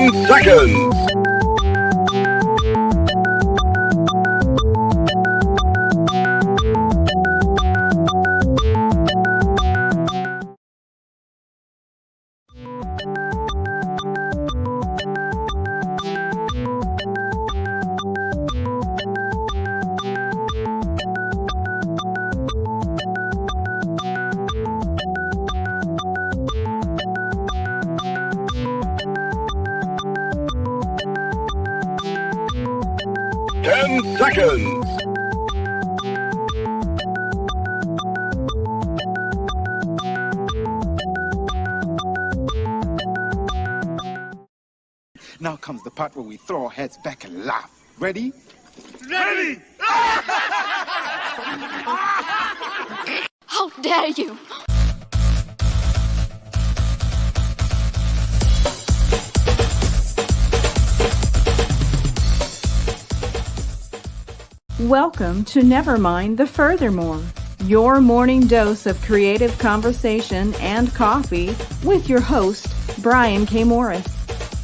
10 seconds. Seconds. Now comes the part where we throw our heads back and laugh. Ready? Ready! How dare you! Welcome to Nevermind the Furthermore, your morning dose of creative conversation and coffee with your host, Brian K. Morris,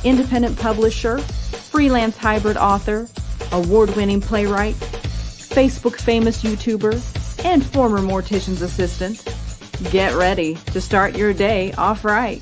independent publisher, freelance hybrid author, award-winning playwright, Facebook famous YouTuber, and former mortician's assistant. Get ready to start your day off right.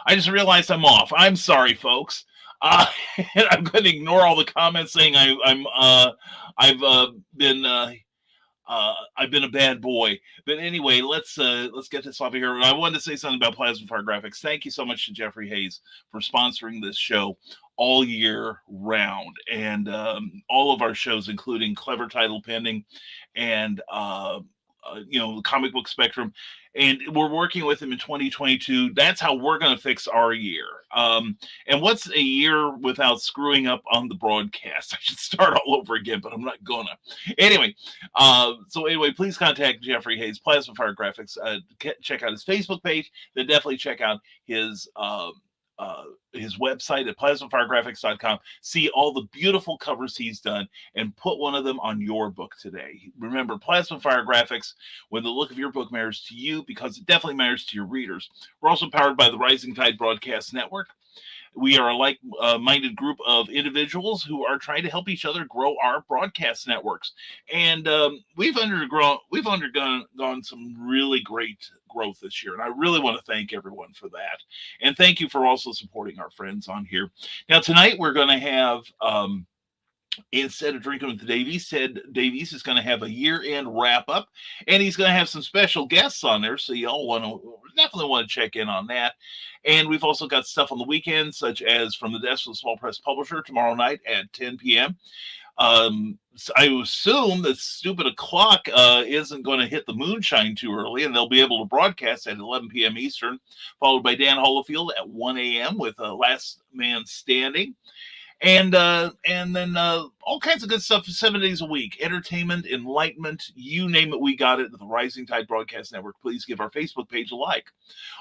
I just realized I'm off. I'm sorry, folks. I'm going to ignore all the comments saying I've been a bad boy. But anyway, let's get this off of here. I wanted to say something about Plasma Fire Graphics. Thank you so much to Jeffrey Hayes for sponsoring this show all year round, and all of our shows, including Clever Title Pending and Comic Book Spectrum. And we're working with him in 2022. That's how we're going to fix our year. And what's a year without screwing up on the broadcast? I should start all over again, but I'm not gonna. Anyway, please contact Jeffrey Hayes, Plasma Fire Graphics. Check out his Facebook page. Then definitely check out his his website at plasmafiregraphics.com. See all the beautiful covers he's done and put one of them on your book today. Remember, Plasma Fire Graphics, when the look of your book matters to you, because it definitely matters to your readers. We're also powered by the Rising Tide Broadcast Network. We are a like-minded group of individuals who are trying to help each other grow our broadcast networks. And we've undergone some really great growth this year. And I really want to thank everyone for that. And thank you for also supporting our friends on here. Now, tonight we're going to have... instead of drinking with Davies, Ted Davies is going to have a year-end wrap-up, and he's going to have some special guests on there, so y'all definitely want to check in on that. And we've also got stuff on the weekend, such as From the Desk of the Small Press Publisher tomorrow night at 10 p.m. So I assume that stupid o'clock isn't going to hit the moonshine too early, and they'll be able to broadcast at 11 p.m. Eastern, followed by Dan Holofield at 1 a.m. with Last Man Standing. And then all kinds of good stuff 7 days a week. Entertainment, enlightenment, you name it, we got it at the Rising Tide Broadcast Network. Please give our Facebook page a like.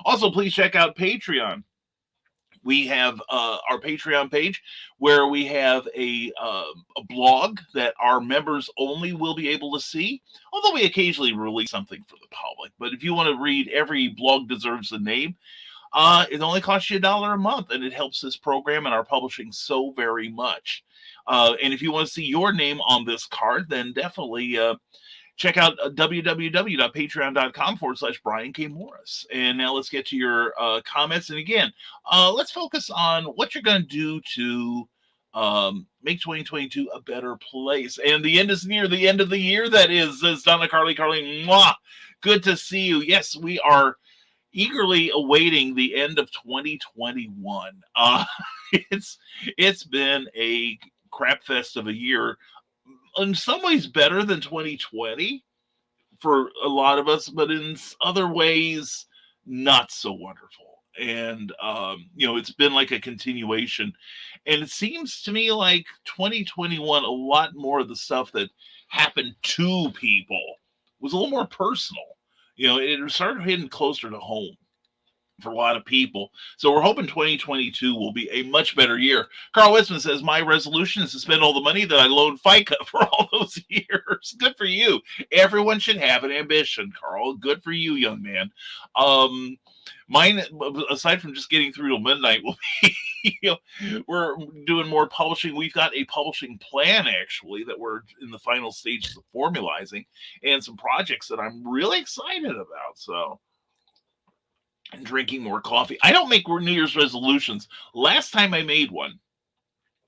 Also, please check out Patreon. We have our Patreon page where we have a blog that our members only will be able to see, although we occasionally release something for the public. But if you want to read Every Blog Deserves a Name, it only costs you $1 a month, and it helps this program and our publishing so very much. And if you want to see your name on this card, then definitely check out www.patreon.com/Brian K. Morris. And now let's get to your comments. And again, let's focus on what you're going to do to make 2022 a better place. And the end is near, the end of the year, that is, says Donna Carly. Mwah! Good to see you. Yes, we are eagerly awaiting the end of 2021. It's been a crap fest of a year. In some ways better than 2020 for a lot of us, but in other ways not so wonderful. And it's been like a continuation. And it seems to me like 2021, a lot more of the stuff that happened to people was a little more personal. It started hitting closer to home for a lot of people. So we're hoping 2022 will be a much better year. Carl Westman says, my resolution is to spend all the money that I loaned FICA for all those years. Good for you. Everyone should have an ambition, Carl. Good for you, young man. Mine, aside from just getting through till midnight, will be, we're doing more publishing. We've got a publishing plan, actually, that we're in the final stages of formalizing, and some projects that I'm really excited about. So, and drinking more coffee. I don't make New Year's resolutions. Last time I made one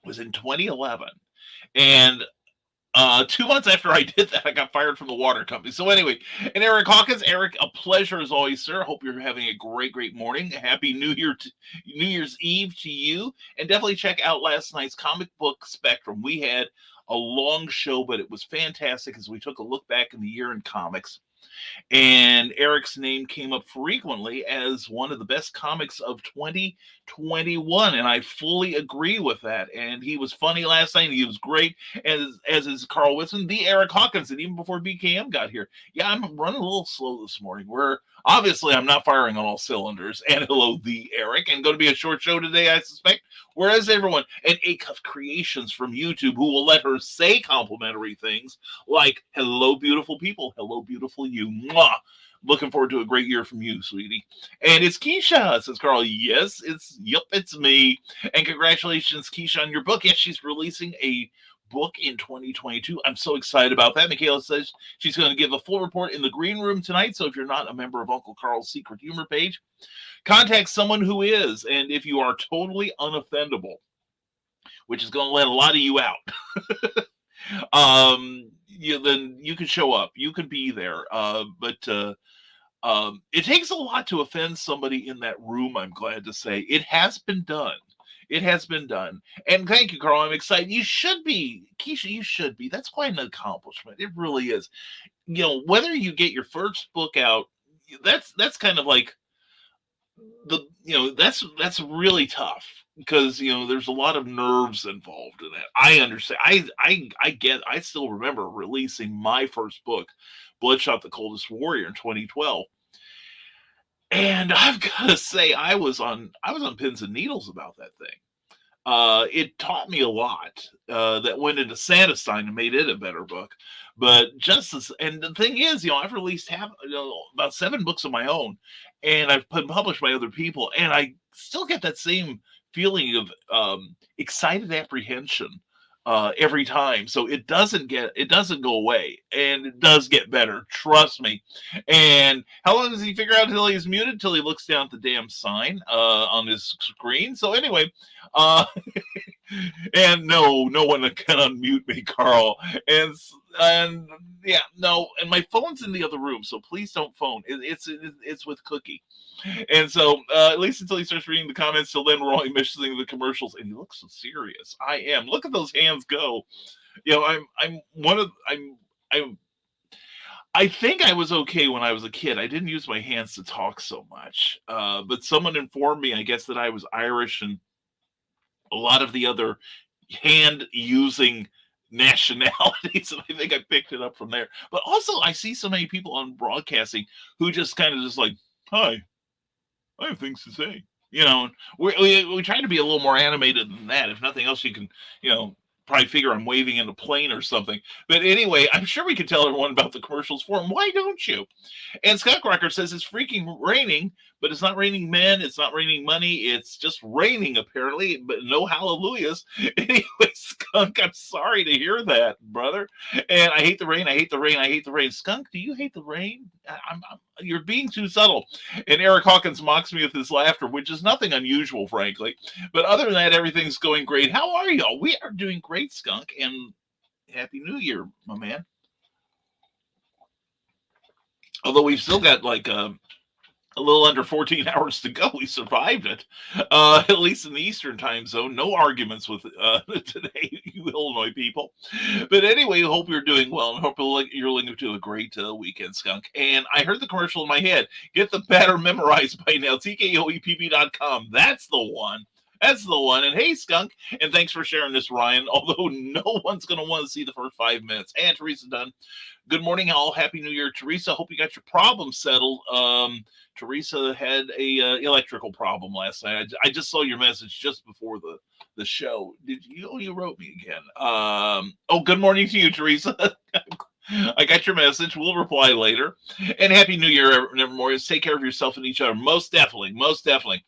was in 2011. And 2 months after I did that, I got fired from the water company. So anyway, and Eric Hawkins, Eric, a pleasure as always, sir. Hope you're having a great, great morning. Happy New Year's Eve to you. And definitely check out last night's Comic Book Spectrum. We had a long show, but it was fantastic as we took a look back in the year in comics. And Eric's name came up frequently as one of the best comics of 2021, and I fully agree with that. And he was funny last night. He was great, as is Carl Whitson, the Eric Hawkins, and even before BKM got here. Yeah, I'm running a little slow this morning. Obviously, I'm not firing on all cylinders. And hello, the Eric, and going to be a short show today, I suspect. Whereas everyone, and Acuff Creations from YouTube, who will let her say complimentary things like, hello, beautiful people. Hello, beautiful you. Mwah. Looking forward to a great year from you, sweetie. And it's Keisha, says Carl. Yes, it's me. And congratulations, Keisha, on your book. Yes, she's releasing a book in 2022. I'm so excited about that. Michaela says she's going to give a full report in the green room tonight. So if you're not a member of Uncle Carl's Secret Humor page, contact someone who is. And if you are totally unoffendable, which is going to let a lot of you out, then you can show up. You can be there. But it takes a lot to offend somebody in that room, I'm glad to say. It has been done. It has been done. And thank you, Carl. I'm excited. You should be. Keisha, you should be. That's quite an accomplishment. It really is. Whether you get your first book out, that's kind of like that's really tough because there's a lot of nerves involved in it. I understand. I still remember releasing my first book, Bloodshot the Coldest Warrior, in 2012. And I've got to say, I was on pins and needles about that thing. It taught me a lot that went into Sanderstein and made it a better book. But and the thing is, I've released about 7 books of my own, and I've been published by other people, and I still get that same feeling of excited apprehension every time. So it doesn't go away, and it does get better. Trust me. And how long does he figure out until he's muted? Till he looks down at the damn sign on his screen. So anyway, uh, and no one can unmute me, Carl. And yeah, no, and my phone's in the other room, so please don't phone. It's with Cookie. And so at least until he starts reading the comments, till then we're only mentioning the commercials. And he looks so serious. I am. Look at those hands go. I think I was okay when I was a kid. I didn't use my hands to talk so much. But someone informed me, I guess, that I was Irish, and a lot of the other hand using nationalities, and I think I picked it up from there. But also, I see so many people on broadcasting who just kind of just like, hi, I have things to say. We try to be a little more animated than that. If nothing else, you can, probably figure I'm waving in a plane or something. But anyway, I'm sure we could tell everyone about the commercials for them. Why don't you? And Scott Crocker says it's freaking raining, but it's not raining men. It's not raining money. It's just raining, apparently, but no hallelujahs. Anyway, Skunk, I'm sorry to hear that, brother. And I hate the rain. I hate the rain. I hate the rain. Skunk, do you hate the rain? You're being too subtle. And Eric Hawkins mocks me with his laughter, which is nothing unusual, frankly. But other than that, everything's going great. How are y'all? We are doing great, Skunk, and Happy New Year, my man. Although we've still got like a little under 14 hours to go. We survived it, at least in the Eastern time zone. No arguments with today, you Illinois people. But anyway, hope you're doing well, and hope you're looking to a great weekend, Skunk. And I heard the commercial in my head. Get the pattern memorized by now. TKOEPP.com. That's the one. That's the one. And hey, Skunk, and thanks for sharing this, Ryan. Although no one's going to want to see the first 5 minutes. And Teresa Dunn. Good morning, all. Happy New Year, Teresa. Hope you got your problem settled. Teresa had a electrical problem last night. I just saw your message just before the show. Did you? Oh, you wrote me again. Good morning to you, Teresa. I got your message. We'll reply later. And Happy New Year, Nevermore. Take care of yourself and each other. Most definitely. Most definitely.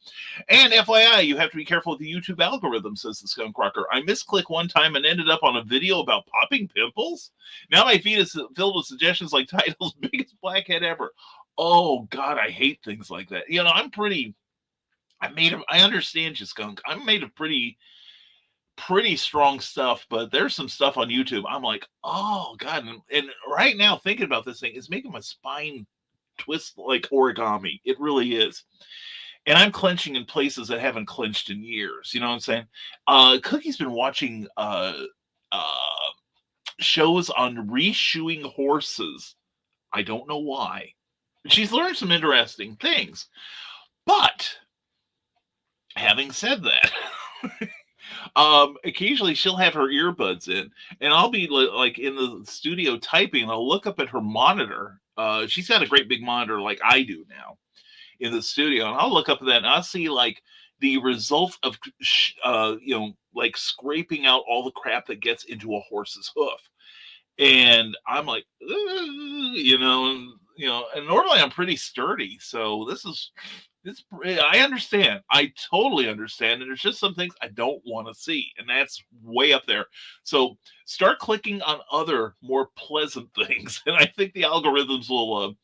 And FYI, you have to be careful with the YouTube algorithm, says the Skunk Rocker. I misclicked one time and ended up on a video about popping pimples. Now my feed is filled with suggestions like titles, biggest blackhead ever. Oh, God, I hate things like that. I understand you, Skunk. I'm made of pretty strong stuff, but there's some stuff on YouTube. I'm like, oh God. And right now thinking about this thing is making my spine twist like origami. It really is. And I'm clenching in places that haven't clenched in years. You know what I'm saying? Cookie's been watching shows on reshoeing horses. I don't know why. She's learned some interesting things. But having said that, occasionally she'll have her earbuds in, and I'll be like in the studio typing, and I'll look up at her monitor. She's got a great big monitor like I do now in the studio, and I'll look up at that and I'll see like the result of like scraping out all the crap that gets into a horse's hoof. And I'm like, and normally I'm pretty sturdy, so this. I understand. I totally understand. And there's just some things I don't want to see. And that's way up there. So start clicking on other more pleasant things. And I think the algorithms will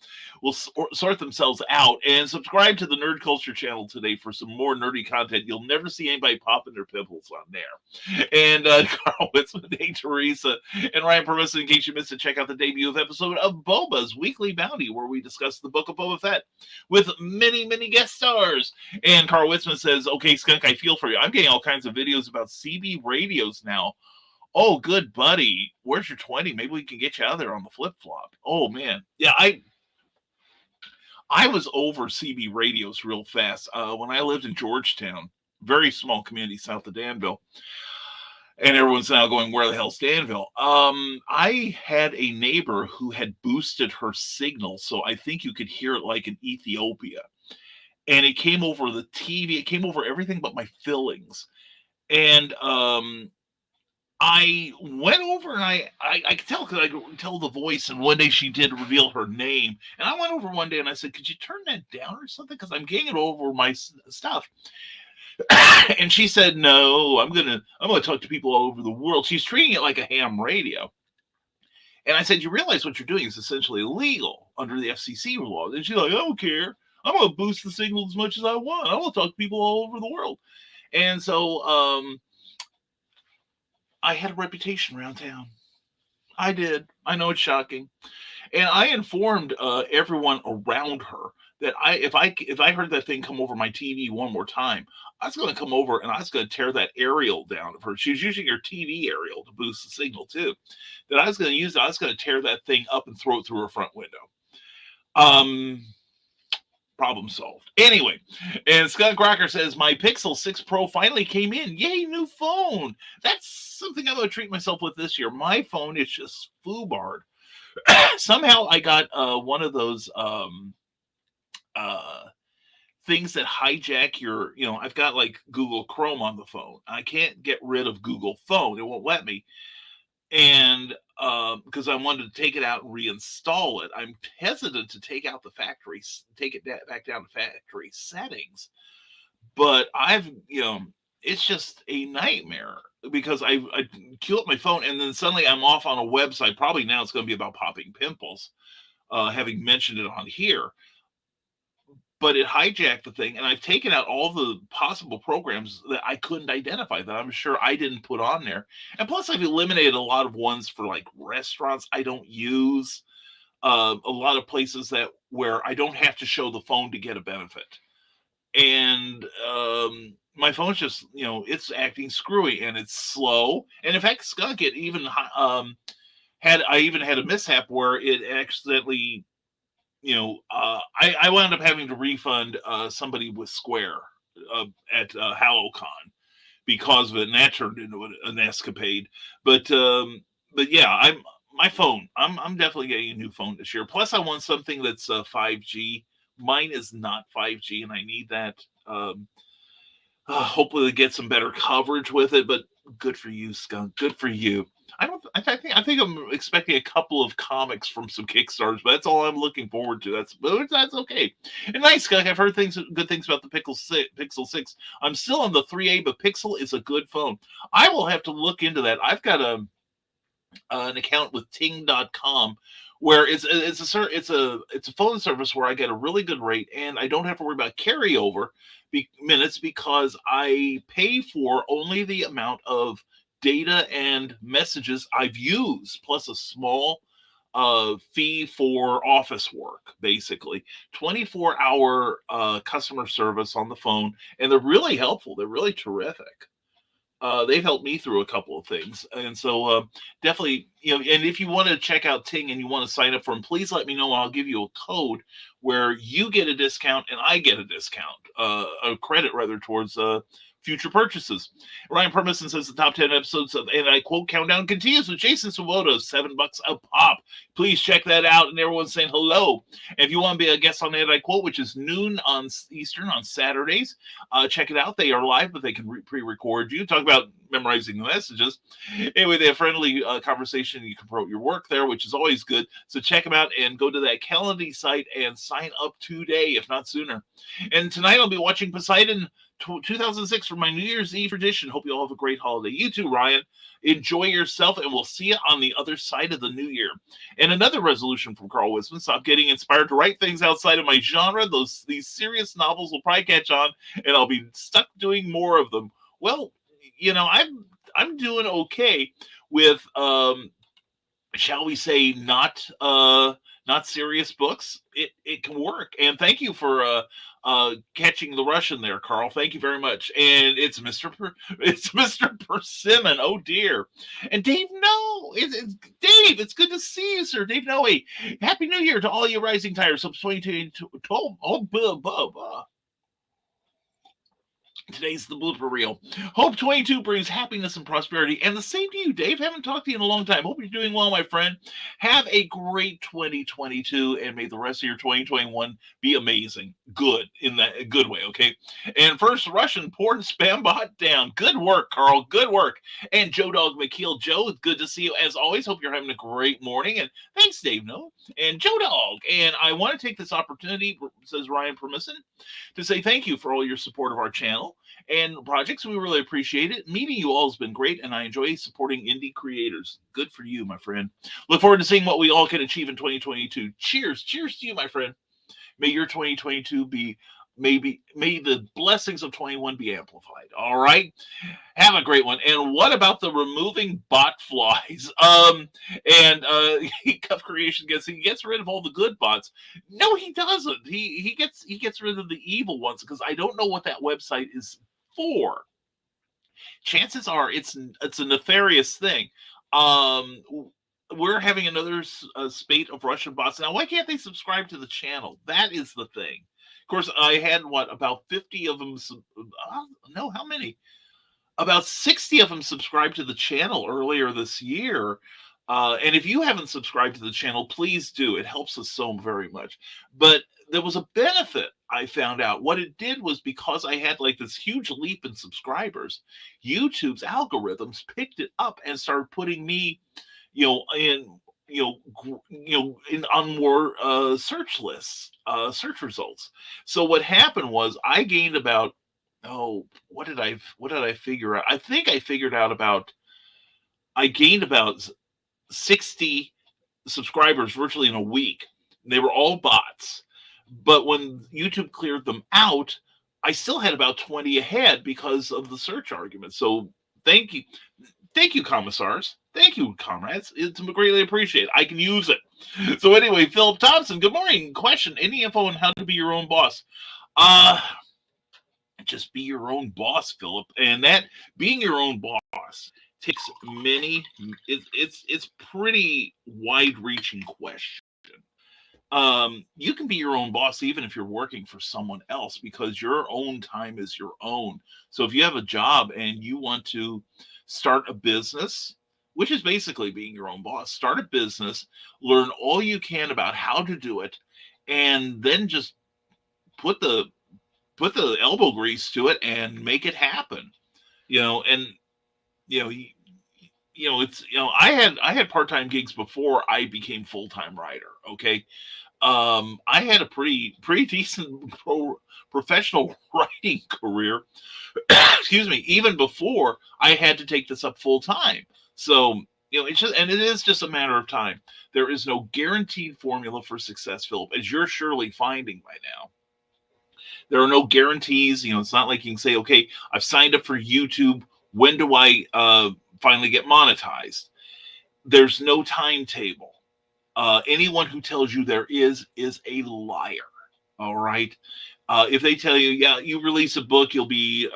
sort themselves out. And subscribe to the Nerd Culture channel today for some more nerdy content. You'll never see anybody popping their pimples on there. And Carl Witzman, hey, Teresa, and Ryan Permis, in case you missed it, check out the debut episode of Boba's Weekly Bounty, where we discuss the book of Boba Fett with many, many guest stars. And Carl Witzman says, okay, Skunk, I feel for you. I'm getting all kinds of videos about CB radios now. Oh, good buddy. Where's your 20? Maybe we can get you out there on the flip-flop. Oh, man. Yeah, I was over CB radios real fast when I lived in Georgetown, very small community south of Danville. And everyone's now going, where the hell's Danville? I had a neighbor who had boosted her signal, so I think you could hear it like in Ethiopia. and it came over the TV. It came over everything but my fillings. And I went over and I could tell because I could tell the voice. And one day she did reveal her name, and I went over one day and I said, "Could you turn that down or something? Because I'm getting it over my stuff." And she said, "No, I'm gonna talk to people all over the world." She's treating it like a ham radio. And I said, "You realize what you're doing is essentially illegal under the FCC law?" And she's like, "I don't care. I'm gonna boost the signal as much as I want. I want to talk to people all over the world." And so I had a reputation around town. I did. I know it's shocking. And I informed everyone around her that if I heard that thing come over my TV one more time, I was going to come over and I was going to tear that aerial down of her. She was using her TV aerial to boost the signal too. That I was going to use it. I was going to tear that thing up and throw it through her front window. Problem solved. Anyway, and Scott Crocker says, "My Pixel 6 Pro finally came in. Yay, new phone." That's something I'm going to treat myself with this year. My phone is just foobarred. Somehow I got one of those things that hijack your, I've got like Google Chrome on the phone. I can't get rid of Google Phone. It won't let me. And because I wanted to take it out and reinstall it, I'm hesitant to take out the factory, take it back down to factory settings. But it's just a nightmare because I queue up my phone and then suddenly I'm off on a website. Probably now it's going to be about popping pimples, having mentioned it on here. But it hijacked the thing, and I've taken out all the possible programs that I couldn't identify that I'm sure I didn't put on there. And plus, I've eliminated a lot of ones for like restaurants I don't use, a lot of places where I don't have to show the phone to get a benefit. And my phone's just, it's acting screwy and it's slow. And in fact, Skunk, it even had a mishap where it accidentally, I wound up having to refund somebody with Square at HalloCon because of it, and that turned into an escapade. But yeah, my phone. I'm definitely getting a new phone this year. Plus, I want something that's 5G. Mine is not 5G, and I need that. Hopefully, to get some better coverage with it. But good for you, Skunk. Good for you. I think I'm expecting a couple of comics from some Kickstarters, but that's all I'm looking forward to. That's okay. And nice, Skunk. I've heard good things about the Pixel 6. I'm still on the 3A, but Pixel is a good phone. I will have to look into that. I've got an account with Ting.com where it's a phone service where I get a really good rate and I don't have to worry about carryover minutes because I pay for only the amount of data and messages I've used, plus a small fee for office work, basically. 24-hour customer service on the phone, and they're really helpful. They're really terrific. They've helped me through a couple of things. And so definitely, and if you want to check out Ting and you want to sign up for them, please let me know. I'll give you a code where you get a discount and I get a discount, a credit rather, towards future purchases. Ryan Permison says the top 10 episodes of, and I quote, countdown continues with Jason Swoboda, $7 a pop. Please check that out. And everyone's saying hello. And if you want to be a guest on And I Quote, which is noon on Eastern on Saturdays, check it out. They are live, but they can pre-record you. Talk about memorizing the messages. Anyway, they have friendly conversation. You can promote your work there, which is always good. So check them out and go to that Calendly site and sign up today, if not sooner. And tonight I'll be watching Poseidon 2006 for my New Year's Eve tradition. Hope you all have a great holiday. You too, Ryan. Enjoy yourself, and we'll see you on the other side of the new year. And another resolution from Carl Wisman: stop getting inspired to write things outside of my genre. These serious novels will probably catch on, and I'll be stuck doing more of them. Well, I'm doing okay with shall we say not serious books. It can work. And thank you for catching the Russian there, Carl. Thank you very much. And it's Mr. Persimmon. Oh dear. And Dave, Dave, it's good to see you, sir. Dave Noe. Happy New Year to all you rising tires. Hope 2012. Today's the blooper reel. Hope 22 brings happiness and prosperity. And the same to you, Dave. Haven't talked to you in a long time. Hope you're doing well, my friend. Have a great 2022, and may the rest of your 2021 be amazing. Good, in that a good way, okay? And first, Russian porn spam bot down. Good work, Carl. Good work. And Joe Dog McKeel. Joe, it's good to see you as always. Hope you're having a great morning. And thanks, Dave, no? And Joe Dog. And I want to take this opportunity, says Ryan Permisson, to say thank you for all your support of our channel and projects. We really appreciate it. Meeting you all has been great, and I enjoy supporting indie creators. Good for you, my friend. Look forward to seeing what we all can achieve in 2022. Cheers. Cheers to you, my friend. May your 2022 be may the blessings of 21 be amplified. All right. Have a great one. And what about the removing bot flies? Cuff Creation he gets rid of all the good bots. No, he doesn't. He gets rid of the evil ones, because I don't know what that website is for. Chances are it's a nefarious thing. We're having another spate of Russian bots now. Why can't they subscribe to the channel? That is the thing. Of course, I had about 50 of them. No, how many? About 60 of them subscribed to the channel earlier this year. And if you haven't subscribed to the channel, please do. It helps us so very much. But there was a benefit I found out. What it did was, because I had this huge leap in subscribers, YouTube's algorithms picked it up and started putting me, on more search lists, search results. So what happened was I gained about, what did I figure out? I think I figured out I gained about 60 subscribers virtually in a week. They were all bots. But when YouTube cleared them out, I still had about 20 ahead because of the search argument. So thank you, commissars. Thank you, comrades. It's greatly appreciated. I can use it. So anyway, Philip Thompson, good morning. Question: any info on how to be your own boss? Just be your own boss, Philip. And that being your own boss takes many. It's pretty wide-reaching question. You can be your own boss even if you're working for someone else, because your own time is your own. So if you have a job and you want to start a business, which is basically being your own boss, start a business, learn all you can about how to do it, and then just put the elbow grease to it and make it happen. I had part-time gigs before I became full-time writer. Okay. I had a pretty decent professional writing career, excuse me, even before I had to take this up full time. So, it is just a matter of time. There is no guaranteed formula for success, Philip, as you're surely finding by now. There are no guarantees. It's not like you can say, okay, I've signed up for YouTube. When do I finally get monetized? There's no timetable. Anyone who tells you there is a liar. All right. If they tell you, yeah, you release a book, you'll be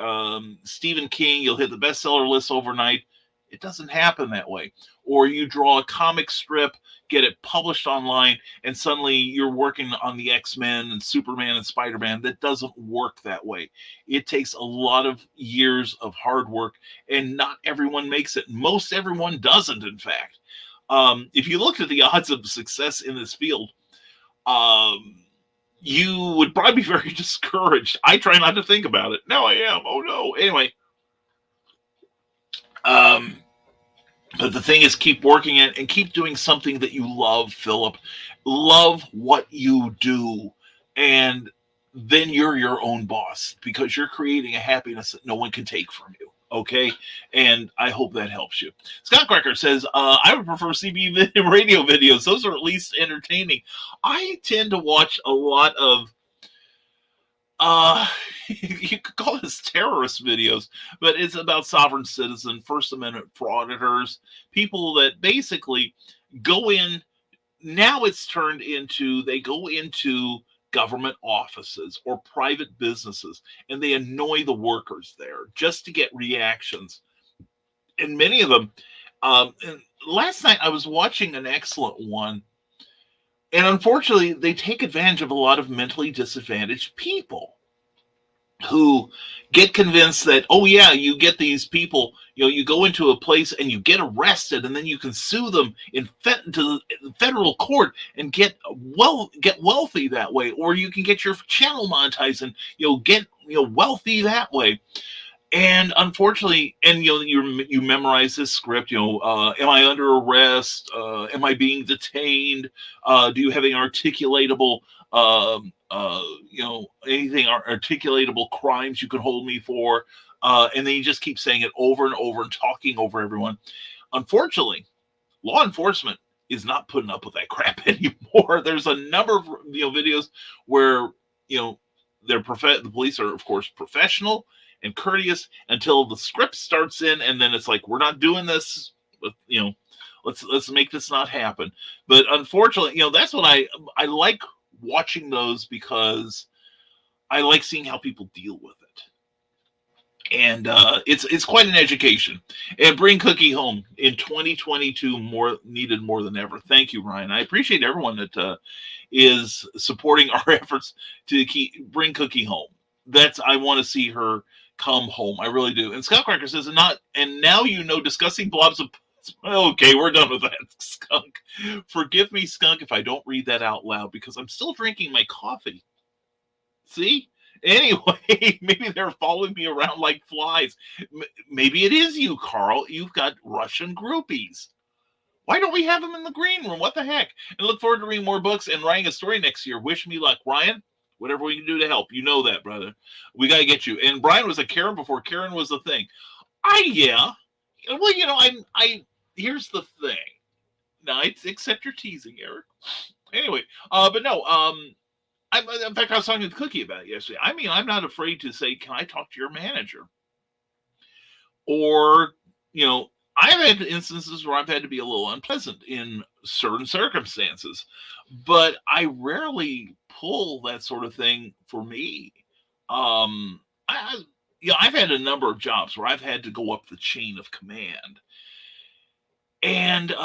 Stephen King, you'll hit the bestseller list overnight, it doesn't happen that way. Or you draw a comic strip, get it published online, and suddenly you're working on the X-Men and Superman and Spider-Man. That doesn't work that way. It takes a lot of years of hard work, and not everyone makes it. Most everyone doesn't, in fact. If you looked at the odds of success in this field, you would probably be very discouraged. I try not to think about it. Now I am. Oh no. Anyway. But the thing is, keep working it and keep doing something that you love, Philip. Love what you do. And then you're your own boss, because you're creating a happiness that no one can take from you. Okay. And I hope that helps you. Scott Cracker says, I would prefer CB radio videos. Those are at least entertaining. I tend to watch a lot of, you could call this terrorist videos, but it's about sovereign citizen, First Amendment frauditors, people that basically go in. Now it's turned into, they go into government offices or private businesses, and they annoy the workers there just to get reactions. And many of them, and last night I was watching an excellent one, and unfortunately they take advantage of a lot of mentally disadvantaged people. who get convinced that, oh yeah, you get these people, you go into a place and you get arrested, and then you can sue them to the federal court and get wealthy that way, or you can get your channel monetized and get wealthy that way. And unfortunately, and you memorize this script. Am I under arrest? Am I being detained? Do you have any articulatable, anything articulatable crimes you could hold me for? And then you just keep saying it over and over and talking over everyone. Unfortunately, law enforcement is not putting up with that crap anymore. There's a number of videos where the police are, of course, professional and courteous until the script starts in, and then it's like, we're not doing this, but, let's make this not happen. But unfortunately, that's what I like watching those, because I like seeing how people deal with it. And it's quite an education. And bring Cookie home in 2022, needed more than ever. Thank you, Ryan. I appreciate everyone that is supporting our efforts to bring Cookie home. I want to see her come home. I really do. And Scott Cracker says, and now discussing blobs of... Okay, we're done with that, Skunk. Forgive me, Skunk, if I don't read that out loud, because I'm still drinking my coffee. See? Anyway, maybe they're following me around like flies. Maybe it is you, Carl. You've got Russian groupies. Why don't we have them in the green room? What the heck? And look forward to reading more books and writing a story next year. Wish me luck, Ryan. Whatever we can do to help. You know that, brother. We got to get you. And Brian was a Karen before Karen was a thing. Yeah. Well, here's the thing. Now, accept your teasing, Eric. Anyway, but no, in fact, I was talking to Cookie about it yesterday. I mean, I'm not afraid to say, can I talk to your manager? Or, I've had instances where I've had to be a little unpleasant in certain circumstances, but I rarely pull that sort of thing for me. I've had a number of jobs where I've had to go up the chain of command, and it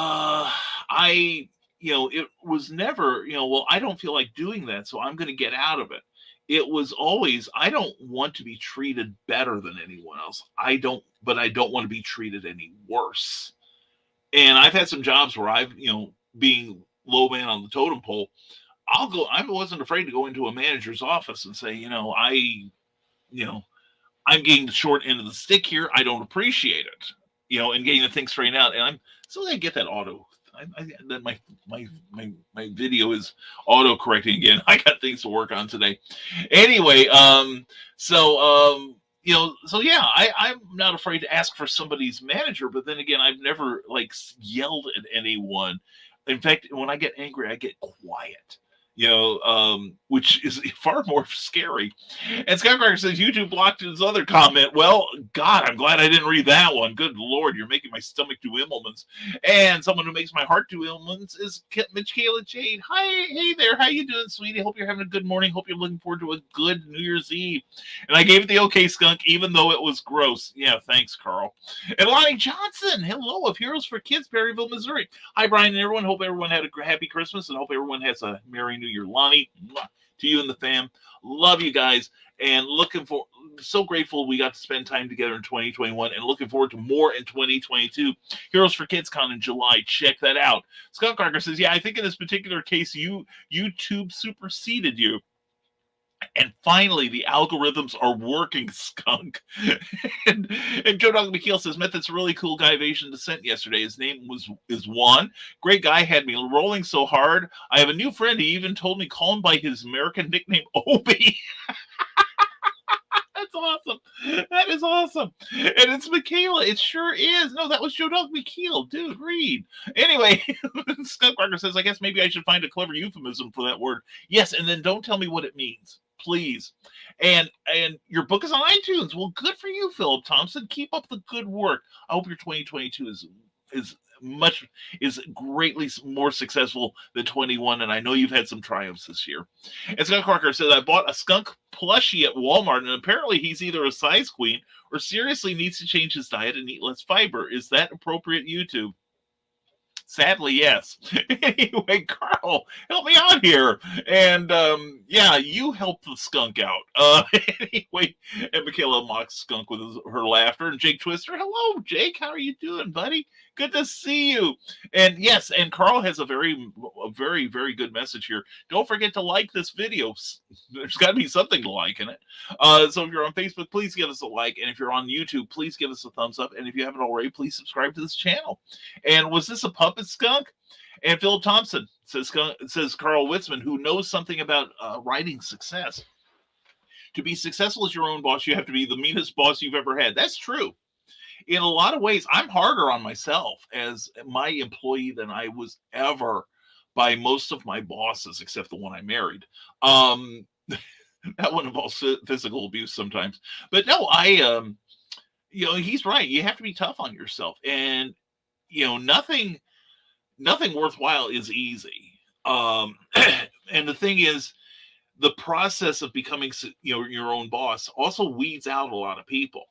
was never, well, I don't feel like doing that, so I'm going to get out of it. It was always, I don't want to be treated better than anyone else. But I don't want to be treated any worse. And I've had some jobs where I've, being low man on the totem pole, I wasn't afraid to go into a manager's office and say, I'm getting the short end of the stick here. I don't appreciate it, and getting the thing straightened out. And I'm still going to get that auto. My video is auto correcting again. I got things to work on today. Anyway, so yeah, I'm not afraid to ask for somebody's manager, but then again, I've never yelled at anyone. In fact, when I get angry, I get quiet. Which is far more scary. And Scott Cracker says YouTube blocked his other comment. Well, God, I'm glad I didn't read that one. Good Lord, you're making my stomach do Immelmans. And someone who makes my heart do Immelmans is Michaela Jade. Hi, hey there, how you doing, sweetie? Hope you're having a good morning. Hope you're looking forward to a good New Year's Eve. And I gave it the okay, Skunk, even though it was gross. Yeah, thanks, Carl. And Lonnie Johnson, hello, of Heroes for Kids, Perryville, Missouri. Hi, Brian and everyone. Hope everyone had a happy Christmas and hope everyone has a Merry New Year. Lonnie, to you and the fam, love you guys, and so grateful we got to spend time together in 2021, and looking forward to more in 2022. Heroes for Kids Con in July. Check that out. Scott Carter says, yeah, I think in this particular case, YouTube superseded you. And finally, the algorithms are working, Skunk. and Joe Dog McKeel says, met this really cool guy of Asian descent yesterday. His name is Juan. Great guy, had me rolling so hard. I have a new friend. He even told me call him by his American nickname, Obi. That's awesome. That is awesome. And it's Michaela. It sure is. No, that was Joe Dog McKeel. Dude, read. Anyway, Skunk Parker says, I guess maybe I should find a clever euphemism for that word. Yes, and then don't tell me what it means. Please. And your book is on iTunes. Well, good for you, Philip Thompson. Keep up the good work. I hope your 2022 is greatly more successful than 21, and I know you've had some triumphs this year. And Skunk Parker says, I bought a skunk plushie at Walmart, and apparently he's either a size queen or seriously needs to change his diet and eat less fiber. Is that appropriate, YouTube? Sadly, yes. Anyway, Carl, help me out here. And yeah, you help the skunk out. Anyway, and Michaela mocks skunk with her laughter. And Jake Twister, hello, Jake. How are you doing, buddy? Good to see you. And yes, and Carl has a very, very good message here. Don't forget to like this video. There's got to be something to like in it. So if you're on Facebook, please give us a like. And if you're on YouTube, please give us a thumbs up. And if you haven't already, please subscribe to this channel. And was this a puppet skunk? And Philip Thompson says Carl Witzman, who knows something about writing success. To be successful as your own boss, you have to be the meanest boss you've ever had. That's true. In a lot of ways, I'm harder on myself as my employee than I was ever by most of my bosses, except the one I married. That one involves physical abuse sometimes. But no, he's right. You have to be tough on yourself. And, nothing worthwhile is easy. And the thing is, the process of becoming, your own boss also weeds out a lot of people.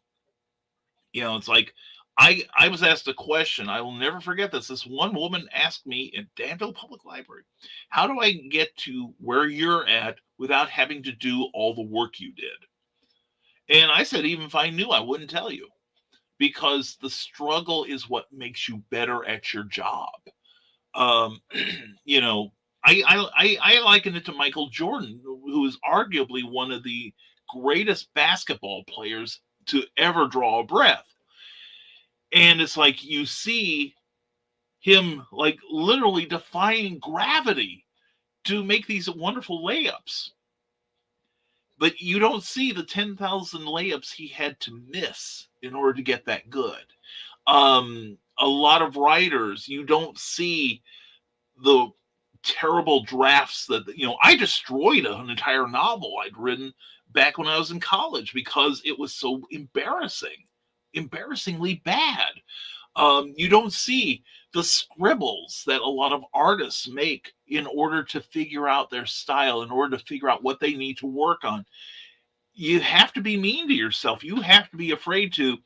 It's like, I was asked a question. I will never forget this. This one woman asked me in Danville Public Library, how do I get to where you're at without having to do all the work you did? And I said, even if I knew, I wouldn't tell you, because the struggle is what makes you better at your job. I liken it to Michael Jordan, who is arguably one of the greatest basketball players to ever draw a breath. And it's like you see him like literally defying gravity to make these wonderful layups. But you don't see the 10,000 layups he had to miss in order to get that good. A lot of writers, you don't see the terrible drafts that, I destroyed an entire novel I'd written back when I was in college because it was so embarrassingly bad. You don't see the scribbles that a lot of artists make in order to figure out their style, in order to figure out what they need to work on. You have to be mean to yourself. You have to be afraid to,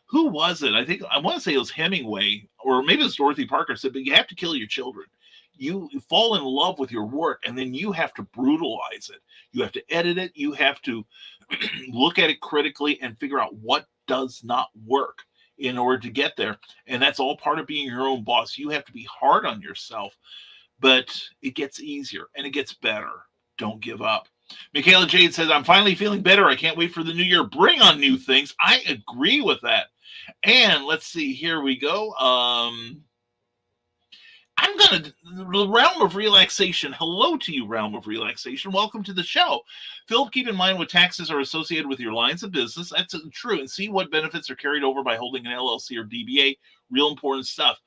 who was it? I want to say it was Hemingway, or maybe it's Dorothy Parker said, but you have to kill your children. You fall in love with your work, and then you have to brutalize it. You have to edit it. You have to look at it critically and figure out what does not work in order to get there. And that's all part of being your own boss. You have to be hard on yourself, but it gets easier and it gets better. Don't give up. Michaela Jade says, I'm finally feeling better. I can't wait for the new year. Bring on new things. I agree with that. And let's see, here we go. I'm going to, the Realm of Relaxation. Hello to you, Realm of Relaxation. Welcome to the show. Philip, keep in mind what taxes are associated with your lines of business. That's true. And see what benefits are carried over by holding an LLC or DBA. Real important stuff.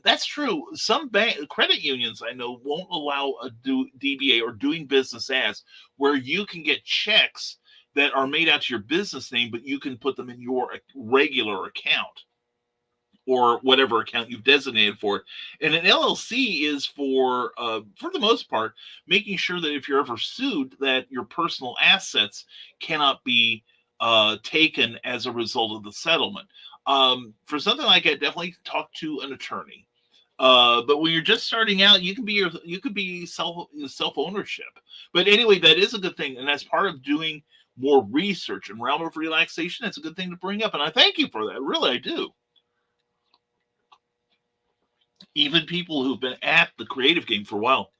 That's true. Some credit unions I know won't allow a DBA or doing business as, where you can get checks that are made out to your business name, but you can put them in your regular account, or whatever account you've designated for it. And an LLC is for the most part, making sure that if you're ever sued, that your personal assets cannot be taken as a result of the settlement. For something like that, definitely talk to an attorney. But when you're just starting out, you could be self ownership. But anyway, that is a good thing, and that's part of doing more research. And Realm of Relaxation, that's a good thing to bring up, and I thank you for that. Really, I do. Even people who've been at the creative game for a while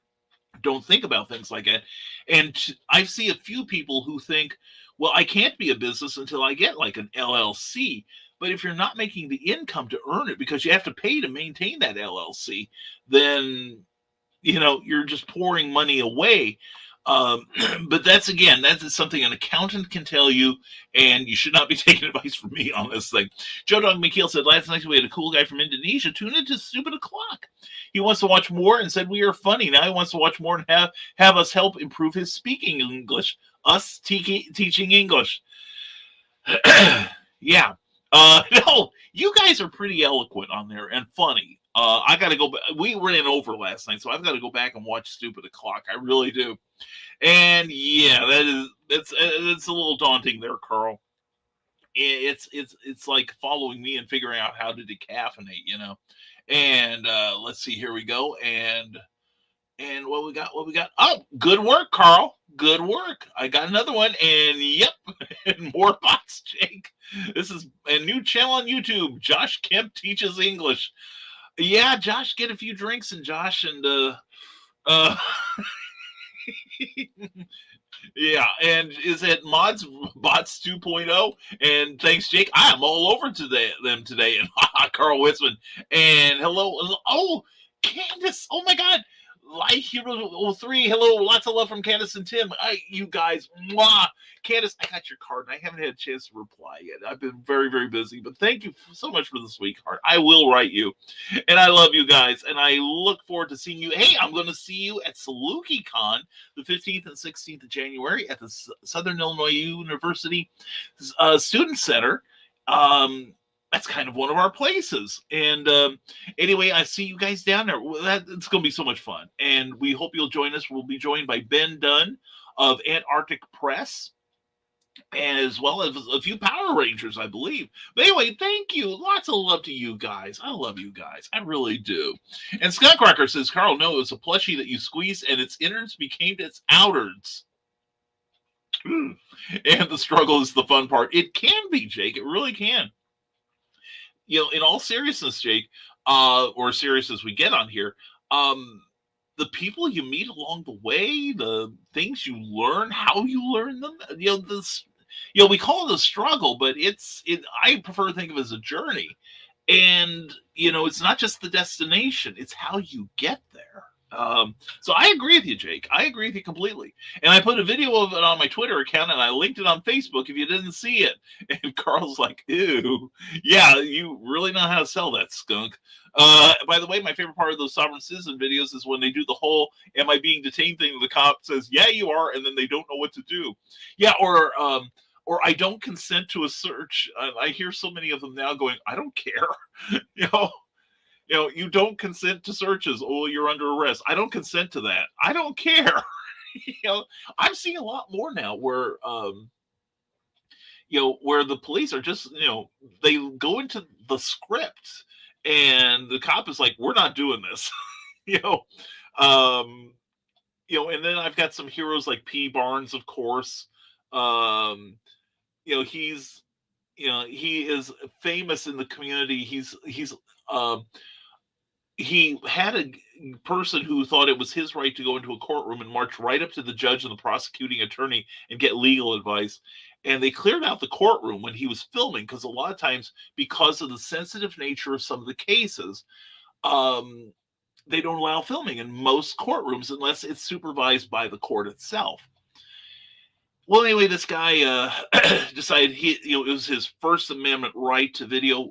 don't think about things like that. And I see a few people who think, well, I can't be a business until I get like an LLC. But if you're not making the income to earn it, because you have to pay to maintain that LLC, then, you're just pouring money away. But that's something an accountant can tell you, and you should not be taking advice from me on this thing. Joe Dog McKeel said, last night we had a cool guy from Indonesia tune into Stupid O'Clock. He wants to watch more and said we are funny. Now he wants to watch more and have us help improve his speaking English, us teaching English. Yeah. No, you guys are pretty eloquent on there and funny. I got to go back. We ran over last night, so I've got to go back and watch Stupid O'Clock. I really do. And yeah, it's a little daunting there, Carl. It's like following me and figuring out how to decaffeinate, And let's see, here we go. And what we got? What we got? Oh, good work, Carl. Good work. I got another one, and yep, and more bots, Jake. This is a new channel on YouTube. Josh Kemp teaches English. Yeah, Josh, get a few drinks, and Josh and uh yeah, and is it Mods Bots 2.0? And thanks, Jake. I am all over them today. And Carl Witzman. And hello. Oh, Candace. Oh my God. Light Hero 03. Hello. Lots of love from Candace and Tim. You guys. Mwah. Candace, I got your card, and I haven't had a chance to reply yet. I've been very, very busy. But thank you so much for the sweetheart. I will write you. And I love you guys. And I look forward to seeing you. Hey, I'm going to see you at SalukiCon the 15th and 16th of January at the Southern Illinois University Student Center. That's kind of one of our places. And anyway, I see you guys down there. It's going to be so much fun. And we hope you'll join us. We'll be joined by Ben Dunn of Antarctic Press, as well as a few Power Rangers, I believe. But anyway, thank you. Lots of love to you guys. I love you guys. I really do. And Scott Crocker says, Carl, no, it was a plushie that you squeezed and its innards became its outwards. And the struggle is the fun part. It can be, Jake. It really can. You know, in all seriousness, Jake, or serious as we get on here, the people you meet along the way, the things you learn, how you learn them, we call it a struggle, but I prefer to think of it as a journey. And, it's not just the destination, it's how you get there. So I agree with you, Jake. I agree with you completely. And I put a video of it on my Twitter account, and I linked it on Facebook if you didn't see it. And Carl's like, ew. Yeah, you really know how to sell that skunk. By the way, my favorite part of those sovereign citizen videos is when they do the whole "am I being detained" thing. The cop says, "Yeah, you are," and then they don't know what to do. Yeah, or "I don't consent to a search." I hear so many of them now going, "I don't care," you don't consent to searches. Oh, you're under arrest. I don't consent to that. I don't care. I'm seeing a lot more now where where the police are just, they go into the script and the cop is like, we're not doing this. And then I've got some heroes like P. Barnes, of course. He is famous in the community. He had a person who thought it was his right to go into a courtroom and march right up to the judge and the prosecuting attorney and get legal advice. And they cleared out the courtroom when he was filming, because a lot of times, because of the sensitive nature of some of the cases, they don't allow filming in most courtrooms unless it's supervised by the court itself. Well, anyway, this guy decided it was his First Amendment right to video.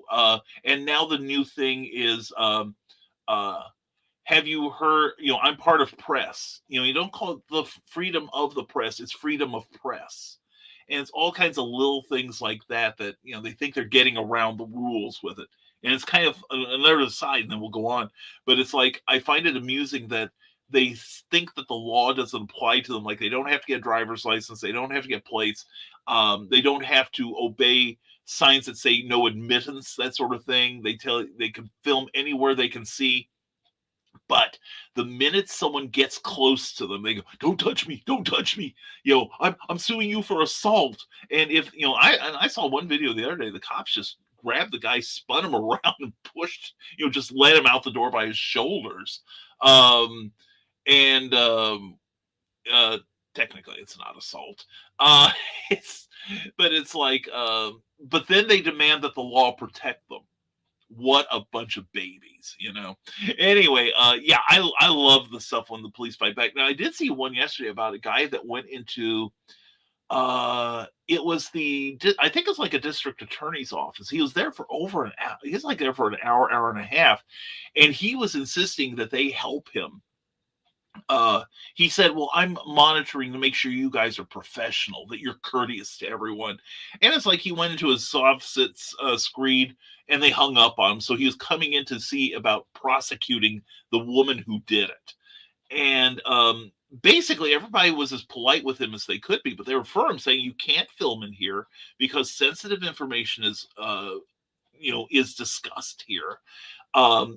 And now the new thing is, have you heard, I'm part of press. You don't call it the freedom of the press, it's freedom of press. And it's all kinds of little things like that they think they're getting around the rules with it. And it's kind of another aside, and then we'll go on. But it's like, I find it amusing that they think that the law doesn't apply to them. Like, they don't have to get a driver's license. They don't have to get plates. They don't have to obey signs that say no admittance, that sort of thing. They can film anywhere they can see. But the minute someone gets close to them, they go, "Don't touch me! Don't touch me!" I'm suing you for assault. And if I saw one video the other day, the cops just grabbed the guy, spun him around, and pushed, just let him out the door by his shoulders. Technically, it's not assault. It's like, but then they demand that the law protect them. What a bunch of babies, Anyway, I love the stuff when the police fight back. Now, I did see one yesterday about a guy that went into, I think it's like a district attorney's office. He was there for over an hour. He was like there for an hour and a half. And he was insisting that they help him. He said, well, I'm monitoring to make sure you guys are professional, that you're courteous to everyone. And it's like he went into his soft screed and they hung up on him. So he was coming in to see about prosecuting the woman who did it. And basically everybody was as polite with him as they could be, but they were firm, saying you can't film in here because sensitive information is discussed here.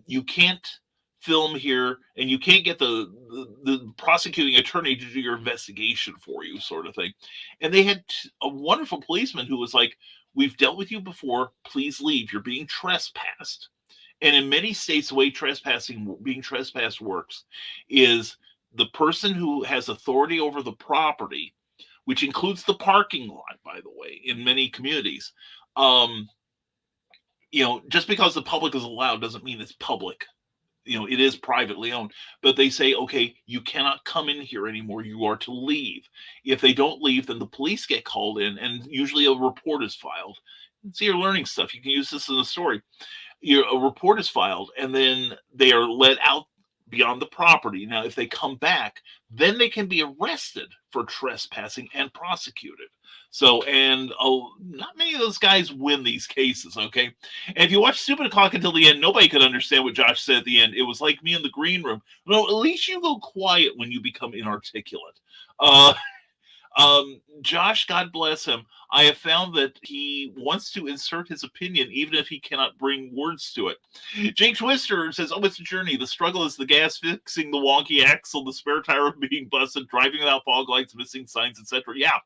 You can't film here, and you can't get the prosecuting attorney to do your investigation for you, sort of thing. And they had a wonderful policeman who was like, "We've dealt with you before. Please leave. You're being trespassed." And in many states, the way being trespassed works is the person who has authority over the property, which includes the parking lot, by the way, in many communities. Um, just because the public is allowed doesn't mean it's public. It is privately owned, but they say, okay, you cannot come in here anymore. You are to leave. If they don't leave, then the police get called in, and usually a report is filed. So you're learning stuff. You can use this in a story. A report is filed, and then they are let out beyond the property. Now, if they come back, then they can be arrested for trespassing and prosecuted. So, and not many of those guys win these cases, okay? And if you watch Stupid O'Clock until the end, nobody could understand what Josh said at the end. It was like me in the green room. No, at least you go quiet when you become inarticulate. Josh, God bless him, I have found that he wants to insert his opinion even if he cannot bring words to it. Jake Twister says, "Oh, it's a journey. The struggle is the gas fixing the wonky axle, the spare tire being busted, driving without fog lights, missing signs, etc." Yeah,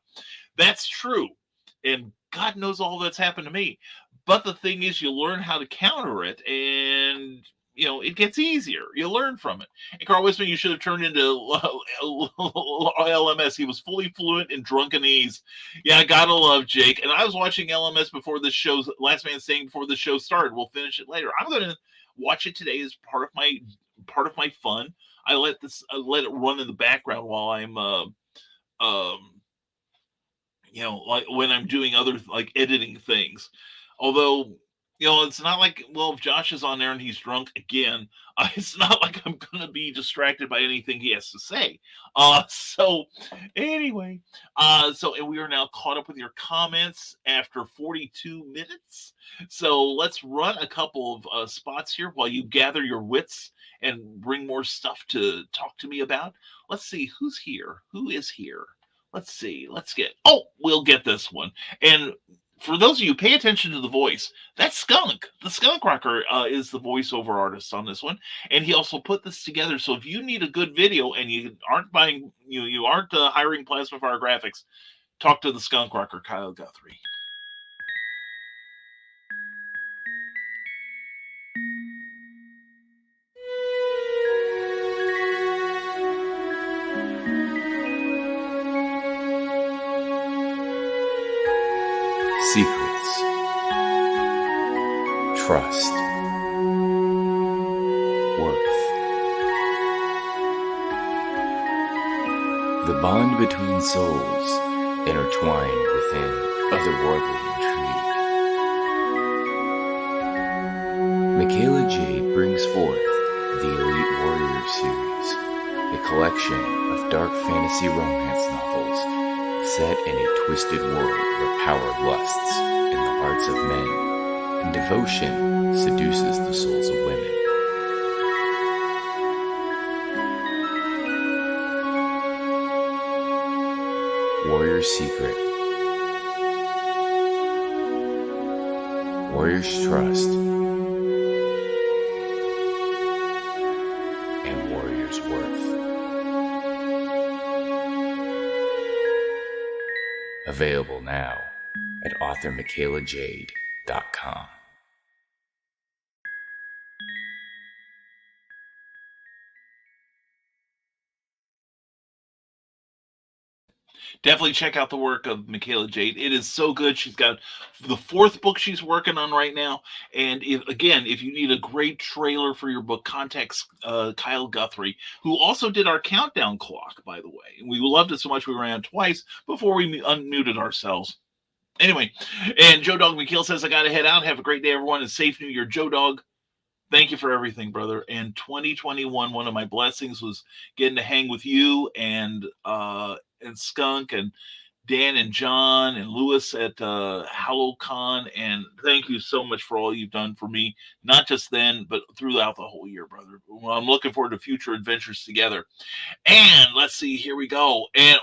that's true. And God knows all that's happened to me. But the thing is, you learn how to counter it, and it gets easier. You learn from it. And Carl Wisman, you should have turned into LMS. He was fully fluent in drunkenese. Yeah, I gotta love Jake. And I was watching LMS before this show's Last Man Standing before the show started. We'll finish it later. I'm gonna watch it today as part of my fun. I let it run in the background while I'm like when I'm doing other like editing things. Although it's not like, well, if Josh is on there and he's drunk again, it's not like I'm going to be distracted by anything he has to say. So anyway, and we are now caught up with your comments after 42 minutes. So let's run a couple of spots here while you gather your wits and bring more stuff to talk to me about. Let's see who's here. Who is here? Let's see. We'll get this one. And for those of you, pay attention to the voice. That's Skunk. The Skunk Rocker is the voiceover artist on this one, and he also put this together. So if you need a good video and you aren't buying, you aren't hiring Plasmafire Graphics, talk to the Skunk Rocker, Kyle Guthrie. Secrets, trust, worth. The bond between souls intertwined within otherworldly intrigue. Michaela Jade brings forth the Elite Warrior series, a collection of dark fantasy romance novels set in a twisted world where power lusts in the hearts of men and devotion seduces the souls of women. Warrior's Secret, Warrior's Trust, and Warrior's Worth. Available now at authormichaelajade.com. Definitely check out the work of Michaela Jade. It is so good. She's got the 4th book she's working on right now. And if you need a great trailer for your book, contact Kyle Guthrie, who also did our countdown clock, by the way. We loved it so much we ran twice before we unmuted ourselves. Anyway, and Joe Dog McKeel says, I got to head out. Have a great day, everyone, and safe New Year. Joe Dog, thank you for everything, brother. And 2021, one of my blessings was getting to hang with you and Skunk and Dan and John and Lewis at HalloCon. And thank you so much for all you've done for me, not just then, but throughout the whole year, brother. Well, I'm looking forward to future adventures together. And let's see, here we go. And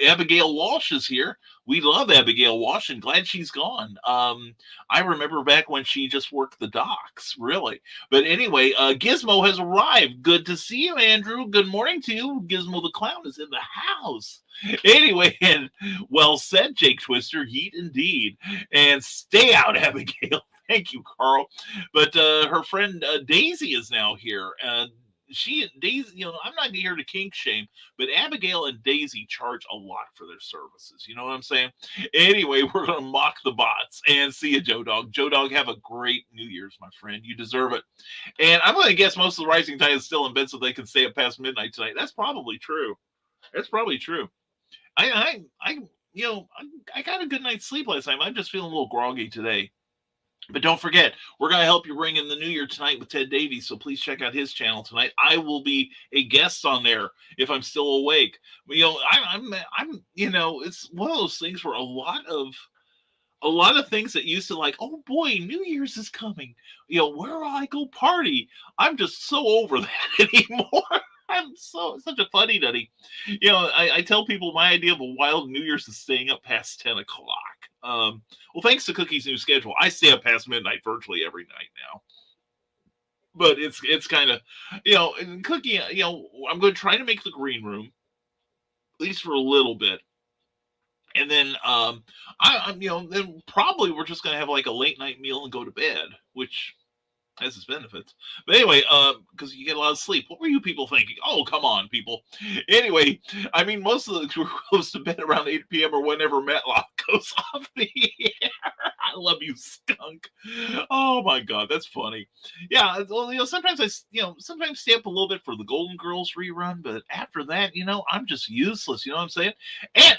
Abigail Walsh is here. We love Abigail Washington. Glad she's gone. I remember back when she just worked the docks, really. But anyway, Gizmo has arrived. Good to see you, Andrew. Good morning to you. Gizmo the Clown is in the house. Anyway, and well said, Jake Twister. Yeet indeed. And stay out, Abigail. Thank you, Carl. But her friend Daisy is now here. She and Daisy, I'm not here to kink shame, but Abigail and Daisy charge a lot for their services. You know what I'm saying? Anyway, we're going to mock the bots and see you, Joe Dog. Joe Dog, have a great New Year's, my friend. You deserve it. And I'm going to guess most of the Rising Tide is still in bed so they can stay up past midnight tonight. That's probably true. That's probably true. I got a good night's sleep last night. I'm just feeling a little groggy today. But don't forget, we're going to help you ring in the new year tonight with Ted Davies, so please check out his channel tonight. I will be a guest on there if I'm still awake. I'm it's one of those things where a lot of things that used to like, oh boy, New Year's is coming. Where will I go party? I'm just so over that anymore. I'm such a fuddy duddy. I tell people my idea of a wild New Year's is staying up past 10 o'clock. Well, thanks to Cookie's new schedule, I stay up past midnight virtually every night now. But it's kind of, and Cookie, I'm going to try to make the green room, at least for a little bit. And then, then probably we're just going to have like a late night meal and go to bed, which has its benefits. But anyway, because you get a lot of sleep. What were you people thinking? Oh, come on, people. Anyway, I mean, most of the we're close to bed around 8 p.m. or whenever Matlock goes off the air. I love you, skunk. Oh my God, that's funny. Yeah, well, sometimes I stay up a little bit for the Golden Girls rerun, but after that, I'm just useless. You know what I'm saying? And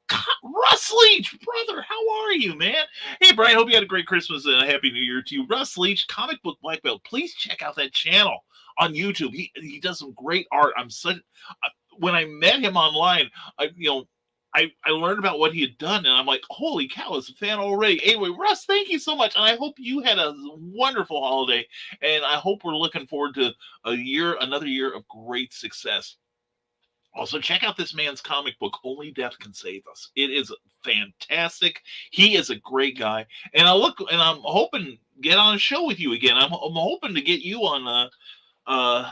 God, Russ Leach, brother, how are you, man? Hey, Brian, hope you had a great Christmas and a happy New Year to you. Russ Leach, comic book black belt. Please check out that channel on YouTube. He does some great art. When I met him online, I learned about what he had done, and I'm like, holy cow, it's a fan already. Anyway, Russ, thank you so much, and I hope you had a wonderful holiday, and I hope we're looking forward to another year of great success. Also, check out this man's comic book, Only Death Can Save Us. It is fantastic. He is a great guy, and I'm hoping to get on a show with you again. I'm hoping to get you on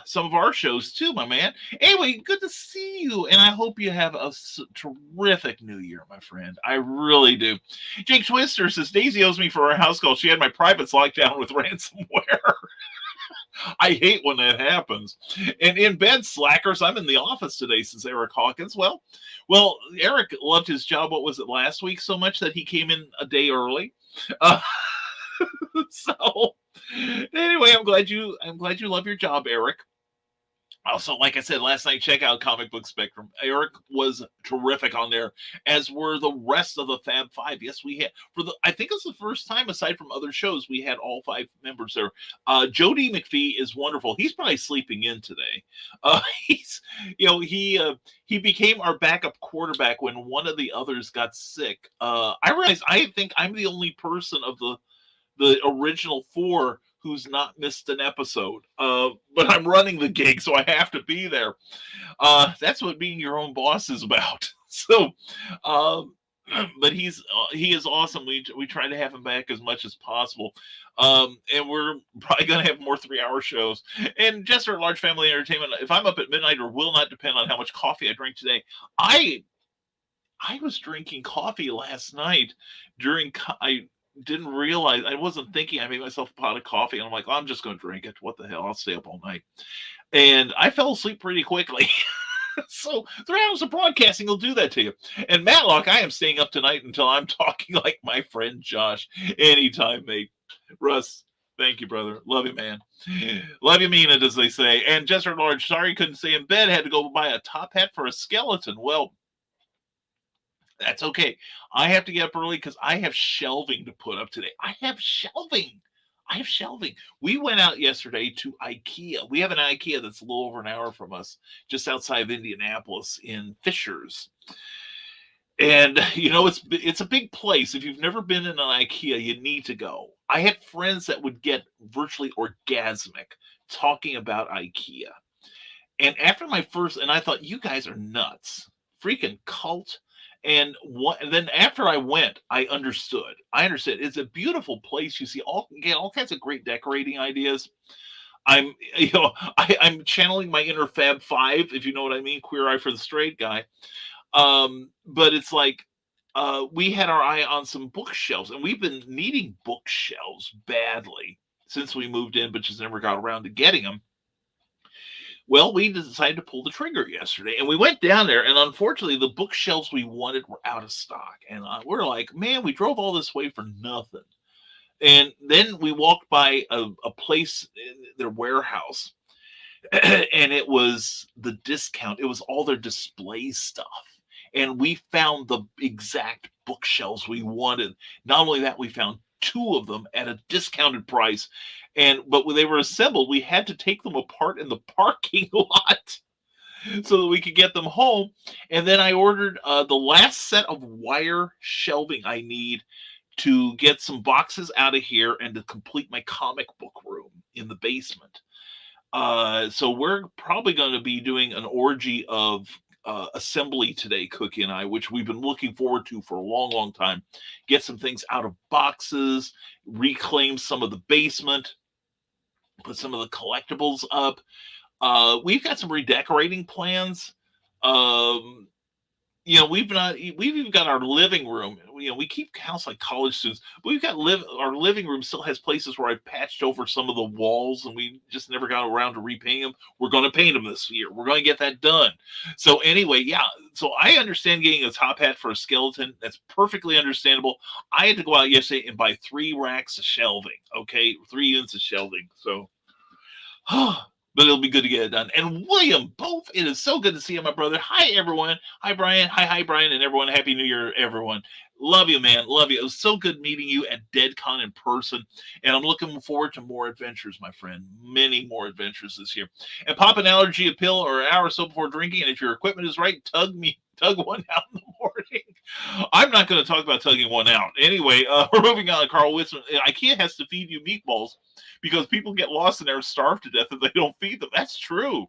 some of our shows too, my man. Anyway, good to see you, and I hope you have a terrific New Year, my friend. I really do. Jake Twister says Daisy owes me for her house call. She had my privates locked down with ransomware. I hate when that happens. And in bed, slackers. I'm in the office today, says Eric Hawkins. Well, Eric loved his job. What was it, last week? So much that he came in a day early. So anyway, I'm glad you love your job, Eric. Also, like I said last night, check out Comic Book Spectrum. Eric was terrific on there, as were the rest of the Fab Five. Yes, we had I think it's the first time, aside from other shows, we had all 5 members there. Jody McPhee is wonderful. He's probably sleeping in today. He became our backup quarterback when one of the others got sick. I think I'm the only person of the original 4 who's not missed an episode. But I'm running the gig, so I have to be there. That's what being your own boss is about. So, but he is awesome. We try to have him back as much as possible. And we're probably going to have more 3-hour shows. And just our large family entertainment, if I'm up at midnight, or will not depend on how much coffee I drink today. I was drinking coffee last night I didn't realize, I wasn't thinking. I made myself a pot of coffee, and I'm like, I'm just going to drink it. What the hell? I'll stay up all night. And I fell asleep pretty quickly. So 3 hours of broadcasting will do that to you. And Matlock, I am staying up tonight until I'm talking like my friend Josh. Anytime, mate. Russ, thank you, brother. Love you, man. Love you, mean it, as they say. And Jester Large, sorry couldn't stay in bed. Had to go buy a top hat for a skeleton. Well, that's okay. I have to get up early because I have shelving to put up today. I have shelving. We went out yesterday to IKEA. We have an IKEA that's a little over an hour from us, just outside of Indianapolis in Fishers. And, it's a big place. If you've never been in an IKEA, you need to go. I had friends that would get virtually orgasmic talking about IKEA. And after my first, and I thought, you guys are nuts. Freaking cult. And then after I went, I understood. I understood. It's a beautiful place. You see all kinds of great decorating ideas. I'm I'm channeling my inner Fab Five, if you know what I mean, queer eye for the straight guy. But it's like we had our eye on some bookshelves, and we've been needing bookshelves badly since we moved in, but just never got around to getting them. Well, we decided to pull the trigger yesterday, and we went down there, and unfortunately, the bookshelves we wanted were out of stock. And we're like, man, we drove all this way for nothing. And then we walked by a place in their warehouse, and it was the discount. It was all their display stuff. And we found the exact bookshelves we wanted. Not only that, we found two of them at a discounted price. But when they were assembled, we had to take them apart in the parking lot so that we could get them home. And then I ordered the last set of wire shelving I need to get some boxes out of here and to complete my comic book room in the basement. So we're probably going to be doing an orgy of assembly today, Cookie and I, which we've been looking forward to for a long, long time. Get some things out of boxes, reclaim some of the basement, put some of the collectibles up. We've got some redecorating plans. We've even got our living room. We keep house like college students, but we've got our living room still has places where I patched over some of the walls, and we just never got around to repainting them. We're going to paint them this year. We're going to get that done. So anyway, yeah. So I understand getting a top hat for a skeleton. That's perfectly understandable. I had to go out yesterday and buy 3 racks of shelving. Okay, 3 units of shelving. So. But it'll be good to get it done. And William Both, it is so good to see you, my brother. Hi, everyone. Hi, Brian. Hi, Brian, and everyone. Happy New Year, everyone. Love you, man. Love you. It was so good meeting you at DeadCon in person. And I'm looking forward to more adventures, my friend. Many more adventures this year. And pop an allergy a pill or an hour or so before drinking. And if your equipment is right, tug one out in the morning. I'm not going to talk about tugging one out. Anyway, we're moving on to Carl Whitson. IKEA has to feed you meatballs because people get lost in there and starve to death if they don't feed them. That's true.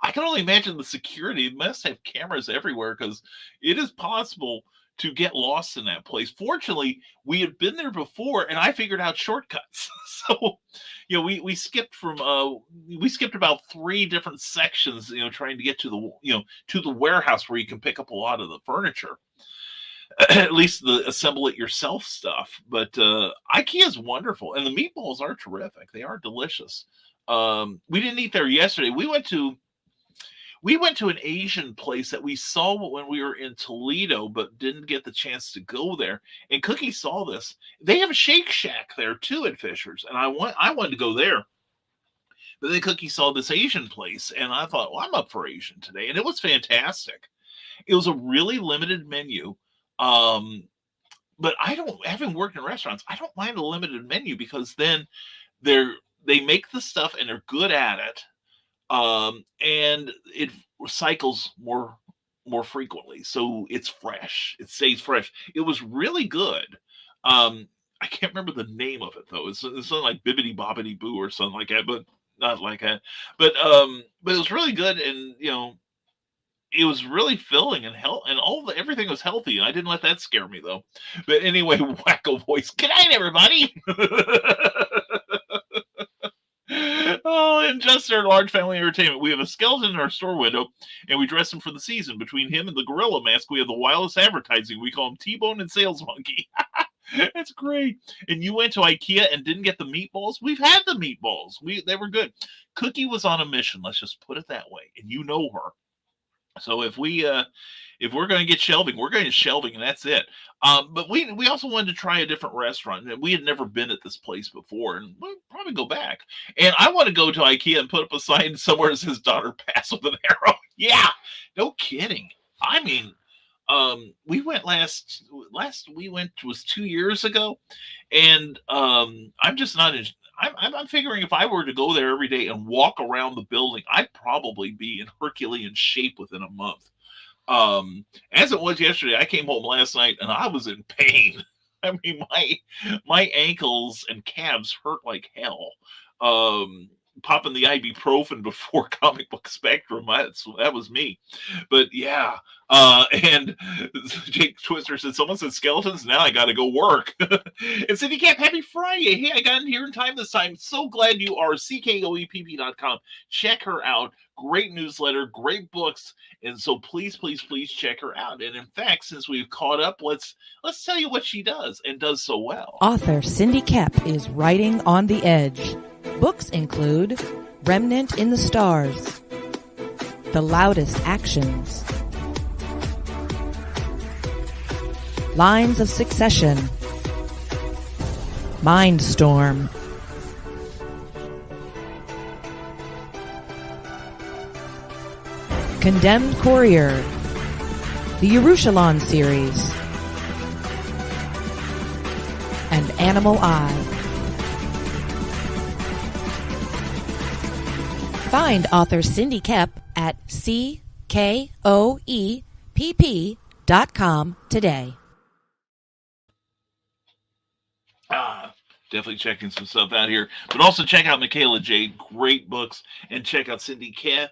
I can only imagine the security. It must have cameras everywhere because it is possible to get lost in that place. Fortunately, we had been there before, and I figured out shortcuts. So, we skipped about 3 different sections, trying to get to the warehouse where you can pick up a lot of the furniture. At least the assemble it yourself stuff. But IKEA is wonderful, and the meatballs are terrific. They are delicious. We didn't eat there yesterday. We went to an Asian place that we saw when we were in Toledo, but didn't get the chance to go there. And Cookie saw this. They have a Shake Shack there too at Fisher's, and I wanted to go there. But then Cookie saw this Asian place, and I thought, well, I'm up for Asian today, and it was fantastic. It was a really limited menu. But having worked in restaurants, I don't mind a limited menu because then they make the stuff and they're good at it. And it recycles more frequently. So it's fresh. It stays fresh. It was really good. I can't remember the name of it though. It's something like Bibbidi Bobbidi Boo or something like that, but not like that. But it was really good, and it was really filling and everything was healthy. And I didn't let that scare me though. But anyway, Wacko Voice. Good night, everybody. Oh, and just our large family entertainment. We have a skeleton in our store window, and we dress him for the season. Between him and the gorilla mask, we have the wildest advertising. We call him T-Bone and Sales Monkey. That's great. And you went to IKEA and didn't get the meatballs? We've had the meatballs. They were good. Cookie was on a mission. Let's just put it that way. And you know her. So if we're going to get shelving, we're going to get shelving, and that's it. But we also wanted to try a different restaurant. We had never been at this place before, and we'll probably go back. And I want to go to IKEA and put up a sign somewhere that says "Daughter Pass with an arrow." Yeah, no kidding. I mean, we went we went was 2 years ago, and I'm just not. I'm figuring if I were to go there every day and walk around the building, I'd probably be in Herculean shape within a month. As it was yesterday, I came home last night and I was in pain. I mean, my ankles and calves hurt like hell. Popping the ibuprofen before Comic Book Spectrum, that was me. But yeah, And Jake Twister said, someone said skeletons. Now I got to go work. And Cindy Cap, happy Friday. Hey, I got in here in time this time. So glad you are. CKOEPP.com. Check her out. Great newsletter, great books. And so please, please, please check her out. And in fact, since we've caught up, let's tell you what she does and does so well. Author Cindy Cap is writing on the edge. Books include Remnant in the Stars, The Loudest Actions, Lines of Succession, Mindstorm, Condemned Courier, the Yerushalayim series, and Animal Eye. Find author Cindy Kep at CKOEPP.com today. Definitely checking some stuff out here. But also check out Michaela Jade. Great books. And check out Cindy Kep.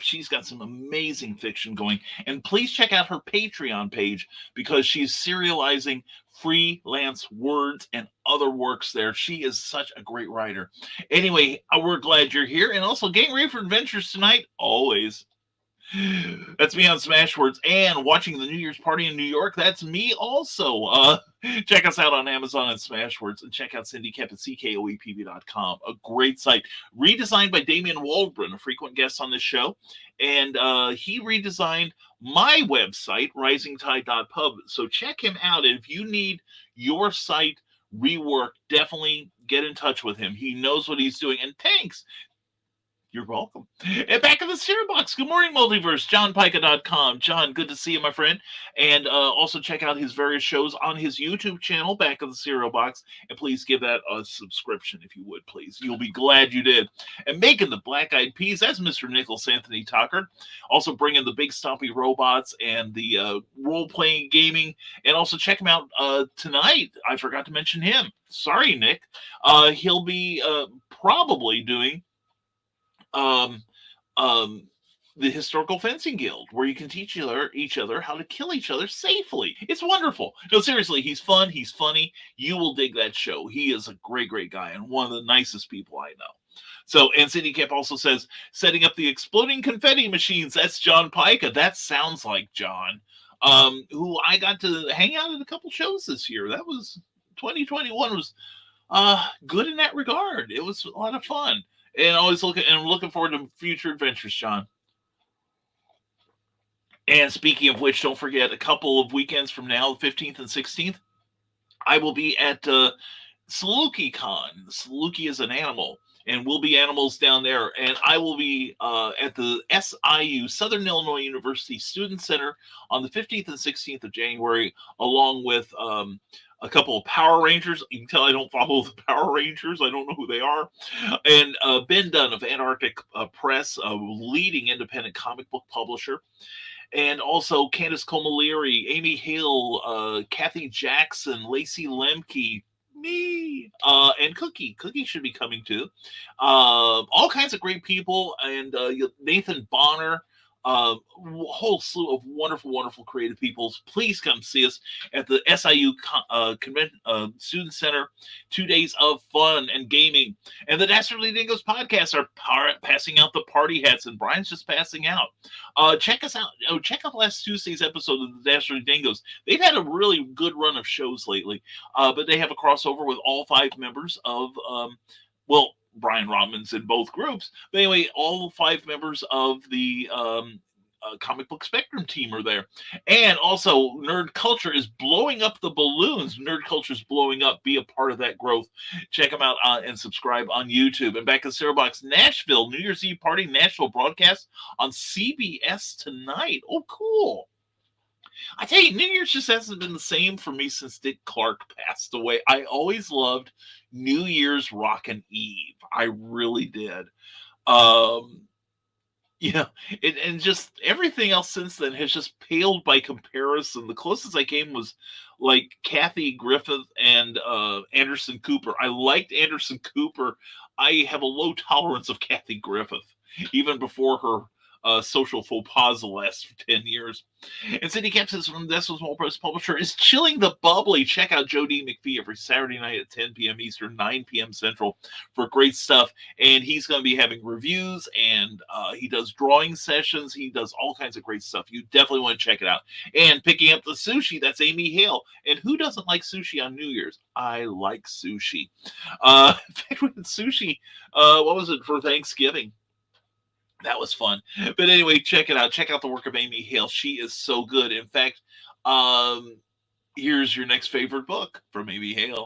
She's got some amazing fiction going. And please check out her Patreon page because she's serializing freelance words and other works there. She is such a great writer. Anyway, we're glad you're here. And also getting ready for adventures tonight. Always. That's me on Smashwords and watching the New Year's party in New York. That's me also. Check us out on Amazon and Smashwords, and check out Cindy Kep at CKOEPB.com. A great site. Redesigned by Damian Waldron, a frequent guest on this show. And he redesigned my website, risingtide.pub. So check him out. And if you need your site reworked, definitely get in touch with him. He knows what he's doing. And thanks. You're welcome. And back in the cereal box. Good morning, Multiverse. JohnPica.com. John, good to see you, my friend. And also check out his various shows on his YouTube channel, Back of the Cereal Box. And please give that a subscription if you would, please. You'll be glad you did. And making the Black Eyed Peas, that's Mr. Nicholas Anthony Tucker. Also bringing the Big Stompy Robots and the role-playing gaming. And also check him out tonight. I forgot to mention him. Sorry, Nick. He'll be probably doing the Historical Fencing Guild, where you can teach each other how to kill each other safely. It's wonderful. No, seriously, he's fun. He's funny. You will dig that show. He is a great, great guy and one of the nicest people I know. So, and Cindy Kep also says, setting up the exploding confetti machines. That's John Pica. That sounds like John, who I got to hang out at a couple shows this year. That was 2021 was good in that regard. It was a lot of fun. And I'm looking forward to future adventures, John. And speaking of which, don't forget, a couple of weekends from now, the 15th and 16th, I will be at Saluki Con. Saluki is an animal, and we'll be animals down there. And I will be at the SIU, Southern Illinois University Student Center, on the 15th and 16th of January, along with a couple of Power Rangers. You can tell I don't follow the Power Rangers. I don't know who they are. And Ben Dunn of Antarctic Press, a leading independent comic book publisher. And also Candace Comaleary, Amy Hill, Kathy Jackson, Lacey Lemke, me, and Cookie. Cookie should be coming too. All kinds of great people. And Nathan Bonner. Whole slew of wonderful, wonderful creative people. Please come see us at the SIU Student Center. 2 days of fun and gaming. And the Dastardly Dingoes podcast are passing out the party hats, and Brian's just passing out. Check us out. Check out last Tuesday's episode of the Dastardly Dingoes. They've had a really good run of shows lately, but they have a crossover with all 5 members of, Brian Rodman's in both groups. But anyway, all 5 members of the Comic Book Spectrum team are there. And also, Nerd Culture is blowing up the balloons. Nerd Culture is blowing up. Be a part of that growth. Check them out and subscribe on YouTube. And back in Cereal Box, Nashville, New Year's Eve party, Nashville broadcast on CBS tonight. Oh, cool. I tell you, New Year's just hasn't been the same for me since Dick Clark passed away. I always loved New Year's Rockin' Eve. I really did. And just everything else since then has just paled by comparison. The closest I came was like Kathy Griffith and Anderson Cooper. I liked Anderson Cooper. I have a low tolerance of Kathy Griffith, even before her social faux pas the last 10 years. And Cindy Cap says from This Was Small Press Publisher is chilling the bubbly. Check out Joe D. McPhee every Saturday night at 10 p.m. Eastern, 9 p.m. Central for great stuff. And he's going to be having reviews, and he does drawing sessions. He does all kinds of great stuff. You definitely want to check it out. And picking up the sushi, that's Amy Hale. And who doesn't like sushi on New Year's? I like sushi. In fact, we had sushi, what was it, for Thanksgiving? That was fun. But anyway, check it out. Check out the work of Amy Hale. She is so good. In fact, here's your next favorite book from Amy Hale.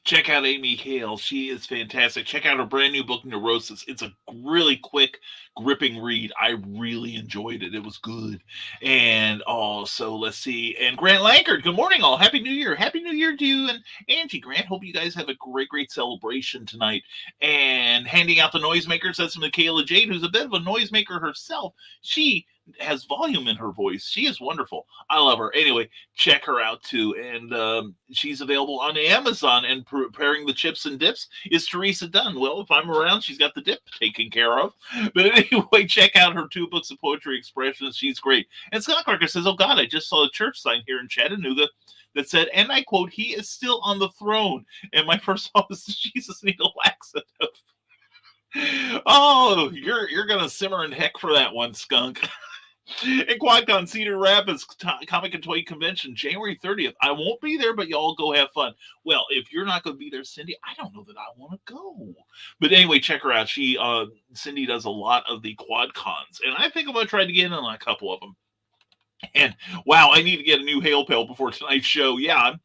Check out Amy Hale. She is fantastic. Check out her brand new book, Neurosis. It's a really quick, gripping read. I really enjoyed it. It was good. And also, let's see. And Grant Lankard, good morning, all. Happy New Year. Happy New Year to you and Angie. Grant, hope you guys have a great, great celebration tonight. And handing out the noisemakers, that's Michaela Jade, who's a bit of a noisemaker herself. She has volume in her voice. She is wonderful. I love her. Anyway, check her out too. And she's available on Amazon. And preparing the chips and dips is Teresa Dunn. Well, if I'm around, she's got the dip taken care of. But anyway, check out her 2 books of poetry expressions. She's great. And Scott Clarker says, oh God, I just saw a church sign here in Chattanooga that said, and I quote, he is still on the throne. And my first thought was, Jesus need a laxative. Oh, you're gonna simmer in heck for that one, skunk. And QuadCon Cedar Rapids Comic and Toy Convention, January 30th. I won't be there, but y'all go have fun. Well, if you're not going to be there, Cindy, I don't know that I want to go. But anyway, check her out. Cindy does a lot of the QuadCons, and I think I'm going to try to get in on a couple of them. And wow, I need to get a new hail pail before tonight's show. I'm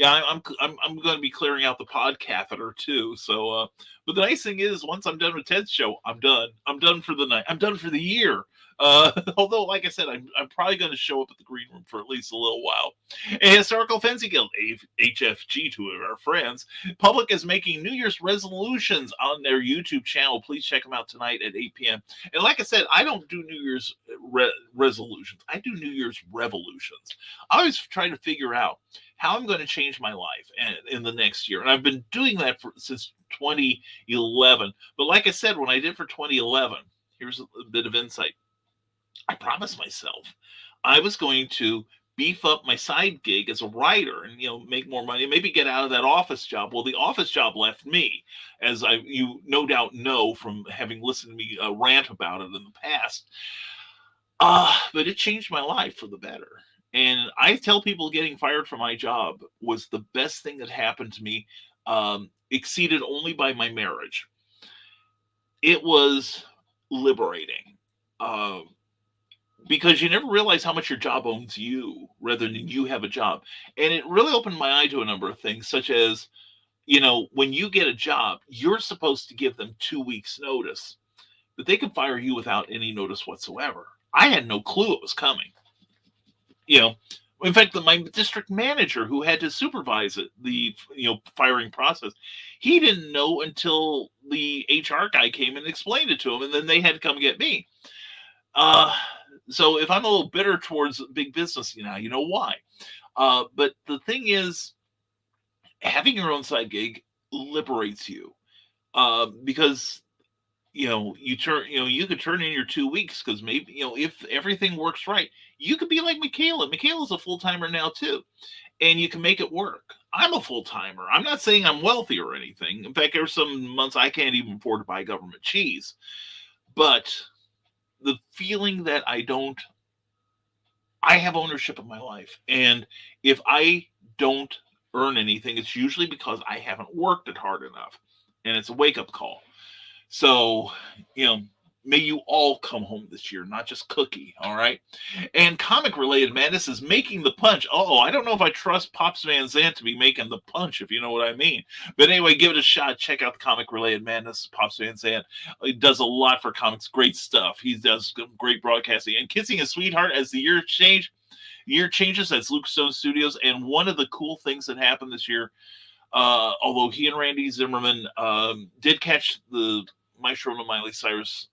going to be clearing out the pod catheter too. So, but the nice thing is, once I'm done with Ted's show, I'm done. I'm done for the night. I'm done for the year. Although, like I said, I'm probably going to show up at the green room for at least a little while. A Historical Fencing Guild, HFG, to our friends. Public is making New Year's resolutions on their YouTube channel. Please check them out tonight at 8 p.m. And like I said, I don't do New Year's resolutions. I do New Year's revolutions. I always try to figure out how I'm going to change my life in the next year. And I've been doing that since 2011. But like I said, when I did for 2011, here's a bit of insight. I promised myself I was going to beef up my side gig as a writer and, make more money, maybe get out of that office job. Well, the office job left me, as you no doubt know from having listened to me rant about it in the past. But it changed my life for the better. And I tell people getting fired from my job was the best thing that happened to me, exceeded only by my marriage. It was liberating. Because you never realize how much your job owns you rather than you have a job. And it really opened my eye to a number of things, such as, when you get a job, you're supposed to give them 2 weeks notice, but they can fire you without any notice whatsoever. I had no clue it was coming. In fact, my district manager who had to supervise the firing process, he didn't know until the HR guy came and explained it to him, and then they had to come get me. So if I'm a little bitter towards big business, you know why. But the thing is, having your own side gig liberates you, because you could turn in your 2 weeks, because maybe if everything works right, you could be like Michaela. Michaela's a full timer now too, and you can make it work. I'm a full timer. I'm not saying I'm wealthy or anything. In fact, there's some months I can't even afford to buy government cheese, but the feeling that I have ownership of my life. And if I don't earn anything, it's usually because I haven't worked it hard enough. And it's a wake up call. So, may you all come home this year, not just Cookie. All right. And comic related madness is making the punch. Oh, I don't know if I trust Pops Van Zandt to be making the punch, if you know what I mean. But anyway, give it a shot. Check out the comic related madness. Pops Van Zandt. He does a lot for comics. Great stuff. He does great broadcasting. And Kissing a Sweetheart as the year changes. That's Luke Stone Studios. And one of the cool things that happened this year, although he and Randy Zimmerman did catch the Maestro and Miley Cyrus,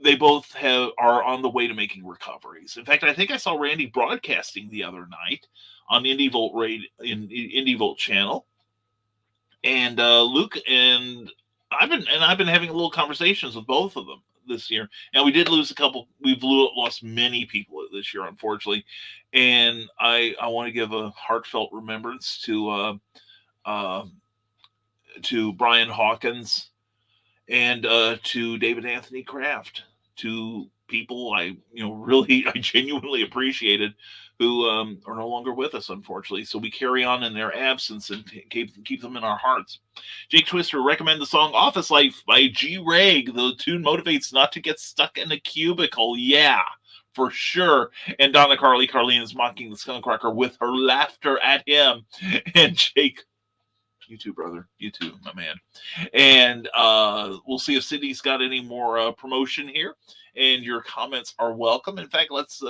they both are on the way to making recoveries. In fact, I think I saw Randy broadcasting the other night on Indie Volt channel, and Luke and I've been having little conversations with both of them this year. Now, we did lose a couple. We've lost many people this year, unfortunately, and I want to give a heartfelt remembrance to Brian Hawkins and to David Anthony Kraft, two people I genuinely appreciated, who are no longer with us, unfortunately. So we carry on in their absence and keep them in our hearts. Jake Twister recommend the song Office Life by G. Reg. The tune motivates not to get stuck in a cubicle. Yeah, for sure. And Donna Carlene is mocking the Skunkcracker with her laughter at him. And Jake, you too, brother. You too, my man. And we'll see if Cindy's got any more promotion here. And your comments are welcome. In fact, let's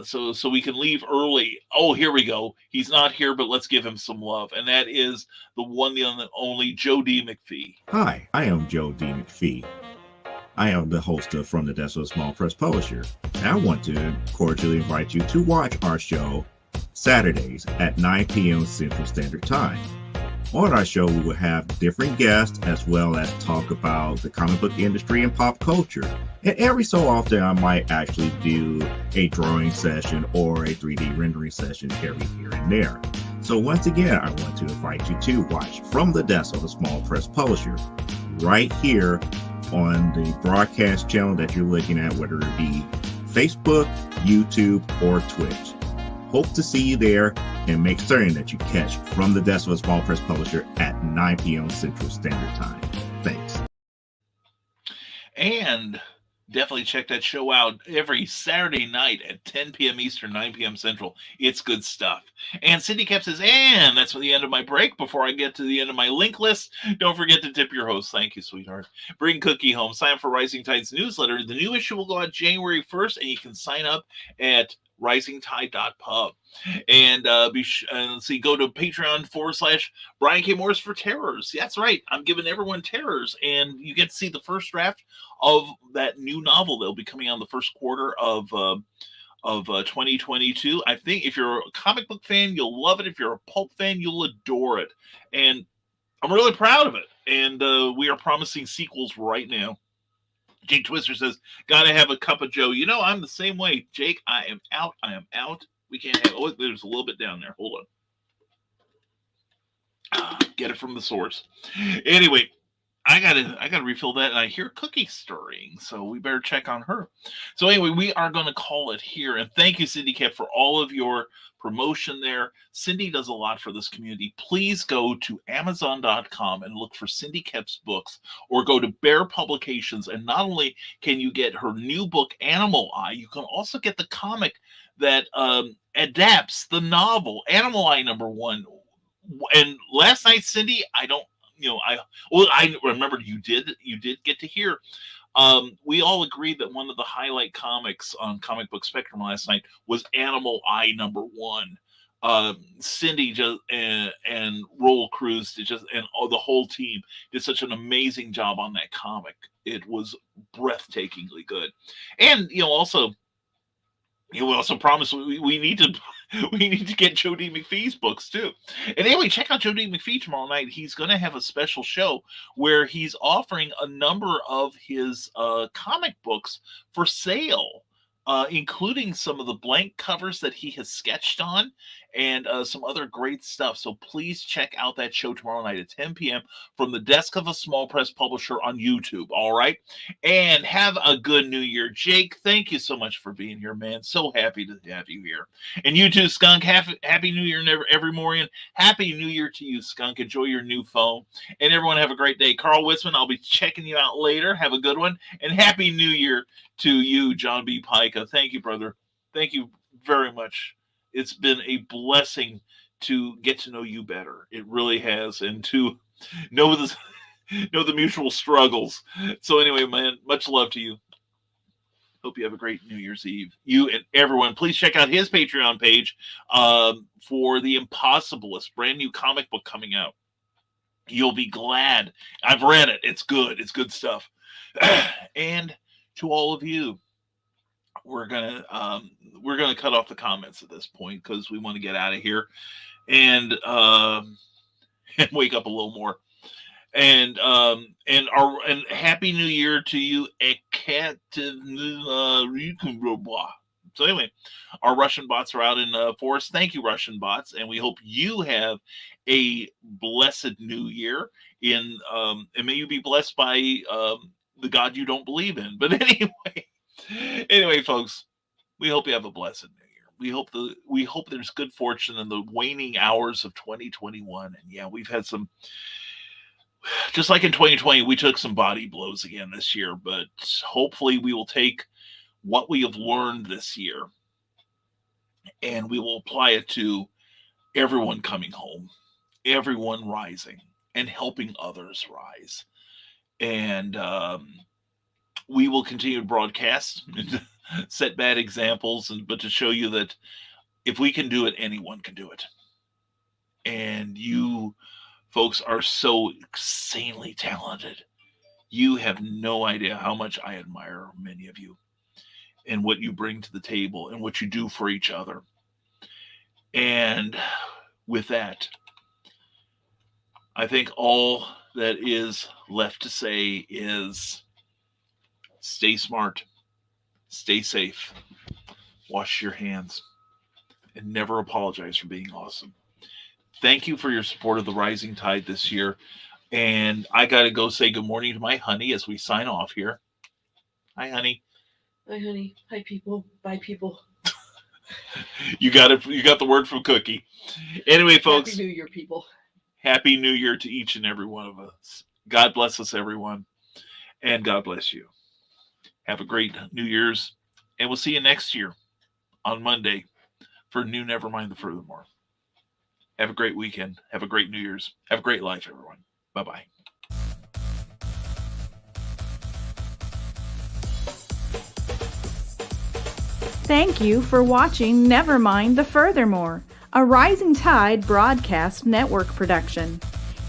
so we can leave early. Oh, here we go. He's not here, but let's give him some love. And that is the one, the only Joe D. McPhee. Hi, I am Joe D. McPhee. I am the host of From the Desk of a Small Press Publisher. And I want to cordially invite you to watch our show Saturdays at 9 p.m. Central Standard Time. On our show, we will have different guests as well as talk about the comic book industry and pop culture. And every so often, I might actually do a drawing session or a 3D rendering session every here and there. So once again, I want to invite you to watch From the Desk of a Small Press Publisher right here on the broadcast channel that you're looking at, whether it be Facebook, YouTube, or Twitch. Hope to see you there, and make certain that you catch From the Desk of a Small Press Publisher at 9 p.m. Central Standard Time. Thanks. And definitely check that show out every Saturday night at 10 p.m. Eastern, 9 p.m. Central. It's good stuff. And Cindy Cap says, and that's the end of my break. Before I get to the end of my link list, don't forget to tip your host. Thank you, sweetheart. Bring Cookie home. Sign up for Rising Tide's newsletter. The new issue will go out January 1st, and you can sign up at risingtide.pub. And let's see, go to Patreon/Brian K. Morris for terrors. That's right. I'm giving everyone terrors, and you get to see the first draft of that new novel that'll be coming out in the first quarter of 2022. I think if you're a comic book fan, you'll love it. If you're a pulp fan, you'll adore it. And I'm really proud of it. And we are promising sequels right now. Jake Twister says, gotta have a cup of Joe. I'm the same way. Jake, I am out. We can't have, there's a little bit down there. Hold on. Get it from the source. Anyway, I gotta refill that, and I hear Cookie stirring, so we better check on her. So anyway, we are going to call it here, and thank you, Cindy Cap, for all of your promotion there. Cindy does a lot for this community. Please go to Amazon.com and look for Cindy Cap's books, or go to Bear Publications, and not only can you get her new book, Animal Eye, you can also get the comic that adapts the novel, Animal Eye #1. And last night, Cindy, I remembered you did get to hear. We all agreed that one of the highlight comics on Comic Book Spectrum last night was Animal Eye #1. Cindy and Roll Cruz and the whole team did such an amazing job on that comic. It was breathtakingly good. And we also promised we need to get Joe D. McPhee's books too. And anyway, check out Joe D. McPhee tomorrow night. He's going to have a special show where he's offering a number of his comic books for sale, including some of the blank covers that he has sketched on, and some other great stuff. So please check out that show tomorrow night at 10 p.m. from the desk of a small press publisher on YouTube. All right. And have a good new year. Jake, thank you so much for being here, man. So happy to have you here. And you too, Skunk. Happy New Year, every morning. Happy New Year to you, Skunk. Enjoy your new phone. And everyone have a great day. Carl Witzman, I'll be checking you out later. Have a good one. And Happy New Year to you, John B. Pica. Thank you, brother. Thank you very much. It's been a blessing to get to know you better. It really has. And to know the mutual struggles. So anyway, man, much love to you. Hope you have a great New Year's Eve. You and everyone, please check out his Patreon page for The Impossibilist, brand new comic book coming out. You'll be glad. I've read it. It's good. It's good stuff. And to all of you, we're gonna cut off the comments at this point because we want to get out of here and wake up a little more. And Happy New Year to you, So anyway, our Russian bots are out in force. Thank you, Russian bots, and we hope you have a blessed New Year. And may you be blessed by the God you don't believe in. But anyway, folks, we hope you have a blessed New Year. We hope there's good fortune in the waning hours of 2021. And yeah, we've had some. Just like in 2020, we took some body blows again this year, but hopefully we will take what we have learned this year and we will apply it to everyone coming home, everyone rising and helping others rise. And we will continue to broadcast, set bad examples, but to show you that if we can do it, anyone can do it. And you folks are so insanely talented. You have no idea how much I admire many of you and what you bring to the table and what you do for each other. And with that, I think all that is left to say is stay smart, stay safe, wash your hands, and never apologize for being awesome. Thank you for your support of the Rising Tide this year. And I got to go say good morning to my honey as we sign off here. Hi, honey. Hi, honey. Hi, people. Bye, people. You got it. You got the word from Cookie. Anyway, folks. Happy New Year, people. Happy New Year to each and every one of us. God bless us, everyone. And God bless you. Have a great New Year's. And we'll see you next year on Monday for new Nevermind the Furthermore. Have a great weekend. Have a great New Year's. Have a great life, everyone. Bye-bye. Thank you for watching Nevermind the Furthermore, a Rising Tide broadcast network production.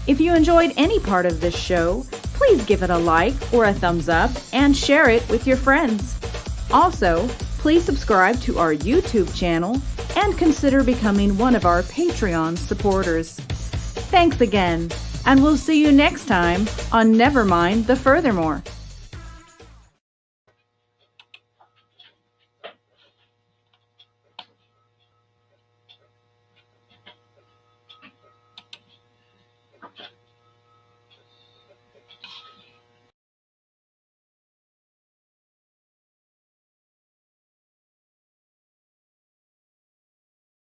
If you enjoyed any part of this show, please give it a like or a thumbs up and share it with your friends. Also, please subscribe to our YouTube channel and consider becoming one of our Patreon supporters. Thanks again, and we'll see you next time on Nevermind the Furthermore.